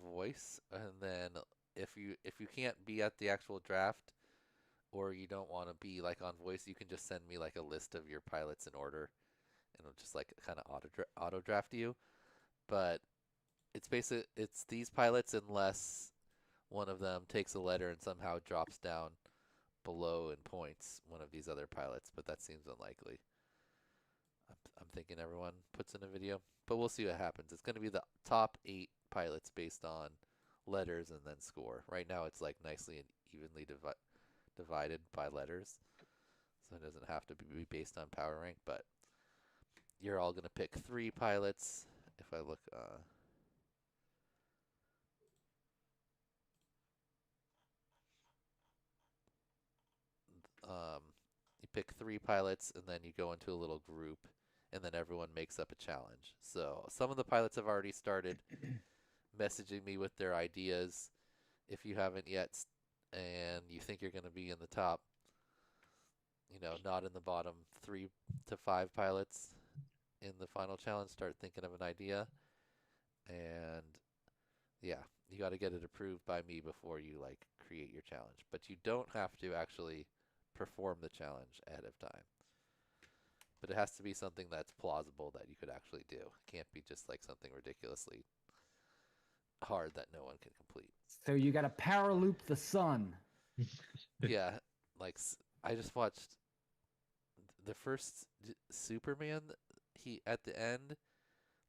voice, and then if you can't be at the actual draft, or you don't want to be like on voice, you can just send me like a list of your pilots in order, and it'll just like kind of auto draft you. But it's these pilots unless one of them takes a letter and somehow drops down below in points one of these other pilots, but that seems unlikely. I'm thinking everyone puts in a video, but we'll see what happens. It's going to be the top 8 pilots based on letters and then score. Right now it's like nicely and evenly divided by letters, so it doesn't have to be based on power rank, but you're all going to pick 3 pilots. If I look you pick 3 pilots, and then you go into a little group, and then everyone makes up a challenge. So some of the pilots have already started messaging me with their ideas. If you haven't yet, and you think you're going to be in the top, not in the bottom 3 to 5 pilots in the final challenge, start thinking of an idea. And yeah, you got to get it approved by me before you create your challenge. But you don't have to actually perform the challenge ahead of time. but it has to be something that's plausible that you could actually do. It can't be just like something ridiculously hard that no one can complete. So you got to power loop the sun. Yeah, like I just watched the first Superman. He at the end,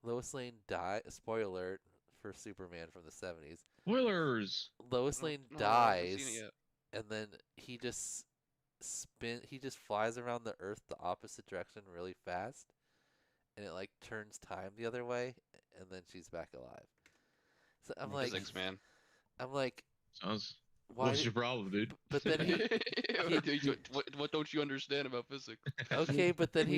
Lois Lane died. Spoiler alert for Superman from the 70s. Spoilers. Lois Lane I haven't seen it dies, yet. and then he just flies around the Earth the opposite direction really fast, and it like turns time the other way, and then she's back alive. So I'm like, Physics, man. I'm like, Sounds. why What's did- your problem, dude? But then What don't you understand about physics? okay, but then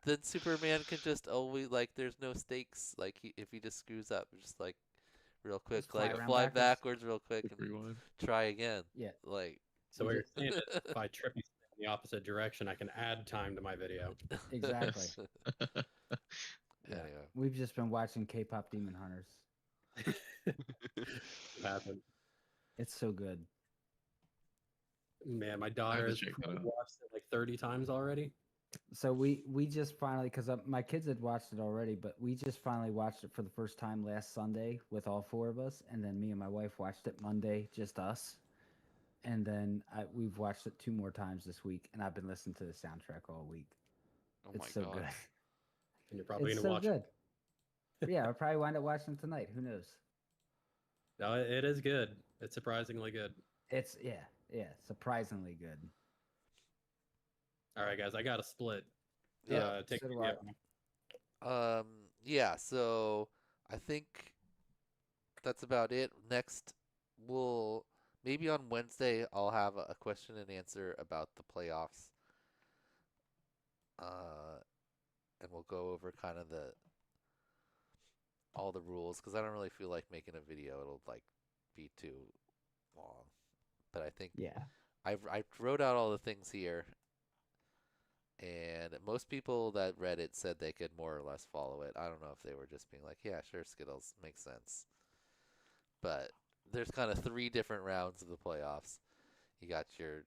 then Superman can just always like there's no stakes like if he just screws up, just like real quick, Just fly like around fly backwards. backwards real quick and Rewind. try again. Yeah. Like So what you're saying is if I trip you in the opposite direction, I can add time to my video. Exactly. Yeah. Anyway. We've just been watching K-pop Demon Hunters. Happened. It's so good. Man, my daughter has check that probably out. watched it like 30 times already. So we just finally, because my kids had watched it already, but we just finally watched it for the first time last Sunday with all four of us, and then me and my wife watched it Monday, just us, and then we've watched it 2 more times this week, and I've been listening to the soundtrack all week. Oh It's my so god. good. And you're probably It's gonna so watch good. Yeah, I'll probably wind up watching it tonight. Who knows? No, it is good. It's surprisingly good. It's surprisingly good. All right, guys, I got a split. Yeah, take so it do I. away. Yeah, so I think that's about it. Next, maybe on Wednesday I'll have a question and answer about the playoffs. And we'll go over kind of all the rules because I don't really feel like making a video. It'll like be too long. But I think Yeah. I wrote out all the things here. And most people that read it said they could more or less follow it. I don't know if they were just being like, yeah, sure, Skittles makes sense. But there's kind of 3 different rounds of the playoffs. You got your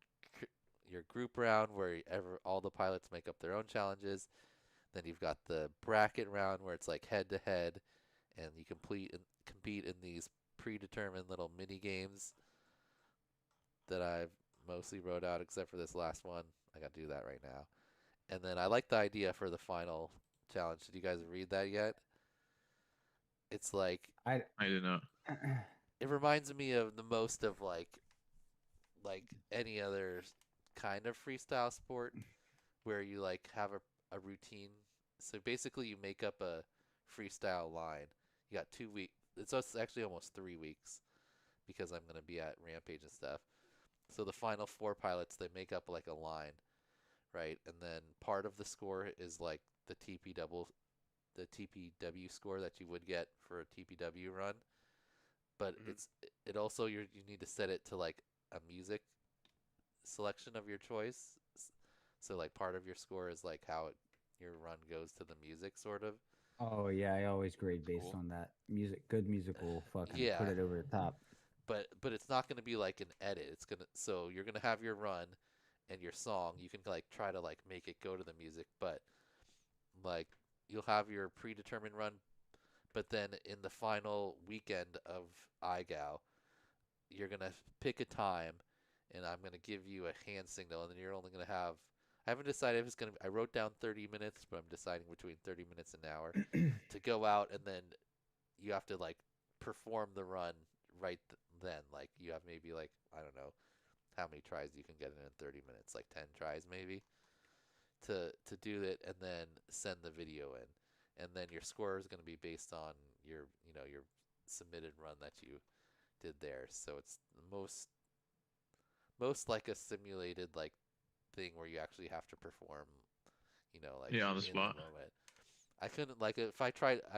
group round where all the pilots make up their own challenges. Then you've got the bracket round where it's like head to head, and you compete in these predetermined little mini games that I've mostly wrote out, except for this last one. I got to do that right now. And then I like the idea for the final challenge. Did you guys read that yet? It's like I did not. It reminds me of the most of like any other kind of freestyle sport where you like have a routine. So basically you make up a freestyle line. You got 2 weeks. It's actually almost 3 weeks because I'm going to be at Rampage and stuff. So the final 4 pilots, they make up like a line, right? And then part of the score is like the TPW score that you would get for a TPW run. But it also you need to set it to like a music selection of your choice. So like part of your score is like how your run goes to the music sort of. Oh yeah, I always grade based on that music. Good musical, fucking Yeah. put it over the top. But it's not going to be like an edit. It's so you're going to have your run and your song. You can like try to like make it go to the music, but like you'll have your predetermined run, but then in the final weekend of IGOW, you're going to pick a time and I'm going to give you a hand signal, and then you're only going to have I haven't decided if it's going to I wrote down 30 minutes, but I'm deciding between 30 minutes and an hour to go out, and then you have to like perform the run right then. Like you have maybe like, I don't know how many tries you can get in 30 minutes, like 10 tries maybe to do it, and then send the video in. And then your score is going to be based on your submitted run that you did there. So it's most like a simulated like thing where you actually have to perform, like on the in spot. moment. I couldn't like if I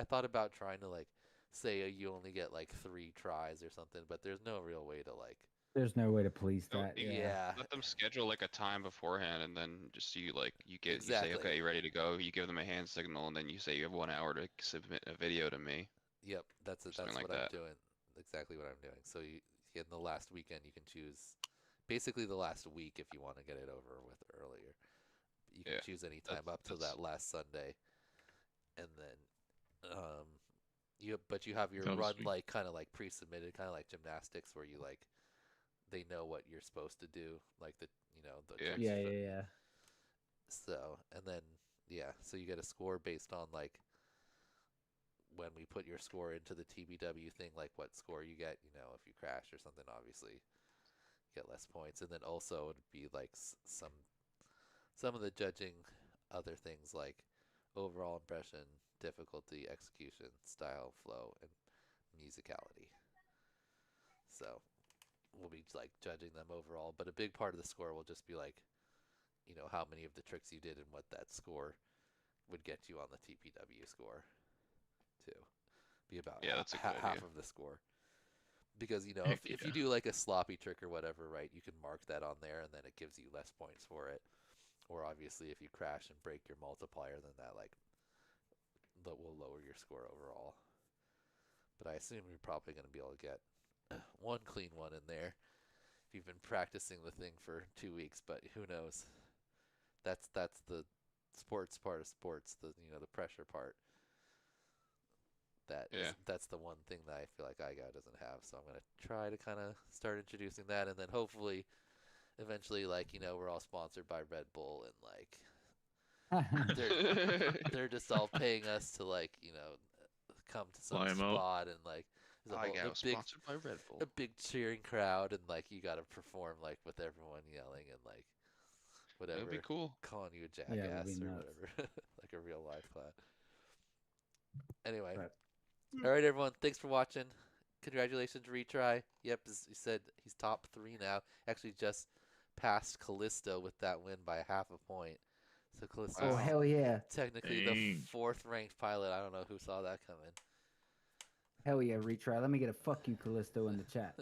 thought about trying to like say you only get like 3 tries or something, but there's no real way to like. There's no way to police No, that. you Yeah. Let them schedule like a time beforehand, and then just you say, Exactly. okay, you ready to go. You give them a hand signal, and then you say you have 1 hour to submit a video to me. Yep, that's Something what like I'm that. doing. Exactly what I'm doing. So in the last weekend, you can choose basically the last week if you want to get it over with earlier. you can choose any time up till that last Sunday, and then you have your Sounds run sweet. like kind of like pre-submitted, kind of like gymnastics, where you like they know what you're supposed to do, like the tricks Yeah. So and then so you get a score based on like when we put your score into the TBW thing, like what score you get. If you crash or something, obviously you get less points, and then also it'd be like some of the judging other things like overall impression, difficulty, execution, style, flow, and musicality. So we'll be like judging them overall, but a big part of the score will just be like, how many of the tricks you did and what that score would get you on the TPW score too. Be about that's a good half idea. of the score. Because, if you do like a sloppy trick or whatever, right, you can mark that on there and then it gives you less points for it. Or obviously if you crash and break your multiplier, then that will lower your score overall. But I assume you're probably going to be able to get one clean one in there if you've been practicing the thing for 2 weeks, but who knows? That's the sports part of sports, the pressure part. That's the one thing that I feel like IGOW doesn't have. So I'm gonna try to kind of start introducing that, and then hopefully, eventually, we're all sponsored by Red Bull, and they're just all paying us to come to some Fly 'em out. spot, and there's IGOW sponsored by Red Bull. a big cheering crowd, and you got to perform with everyone yelling and whatever. That'd be cool. Calling you a that'd jackass be or nuts. whatever, like a real life class. Anyway. Right. All right, everyone. Thanks for watching. Congratulations, Retry. Yep, as you said, he's top 3 now. Actually, just passed Callisto with that win by half a point. So Callisto, Oh, hell yeah. technically the 4th ranked pilot. I don't know who saw that coming. Hell yeah, retry. Let me get a fuck you, Callisto, in the chat.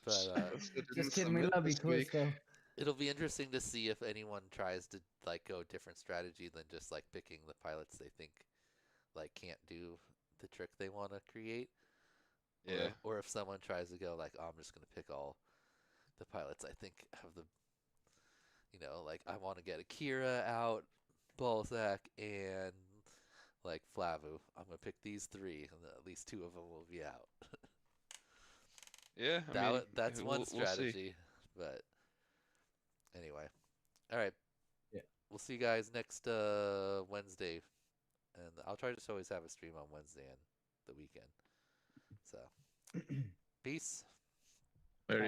But Just kidding. We love you, Callisto. it'll be interesting to see if anyone tries to go different strategy than just picking the pilots they think can't do the trick they want to create. Yeah. Or if someone tries to go oh, I'm just gonna pick all the pilots I think have the I want to get Akira out, Balzac, and Flavu. I'm gonna pick these 3, and at least 2 of them will be out. Yeah, that's one we'll strategy. see. But anyway, all right. Yeah. We'll see you guys next Wednesday, and I'll try to always have a stream on Wednesday and the weekend. So, peace. There you go.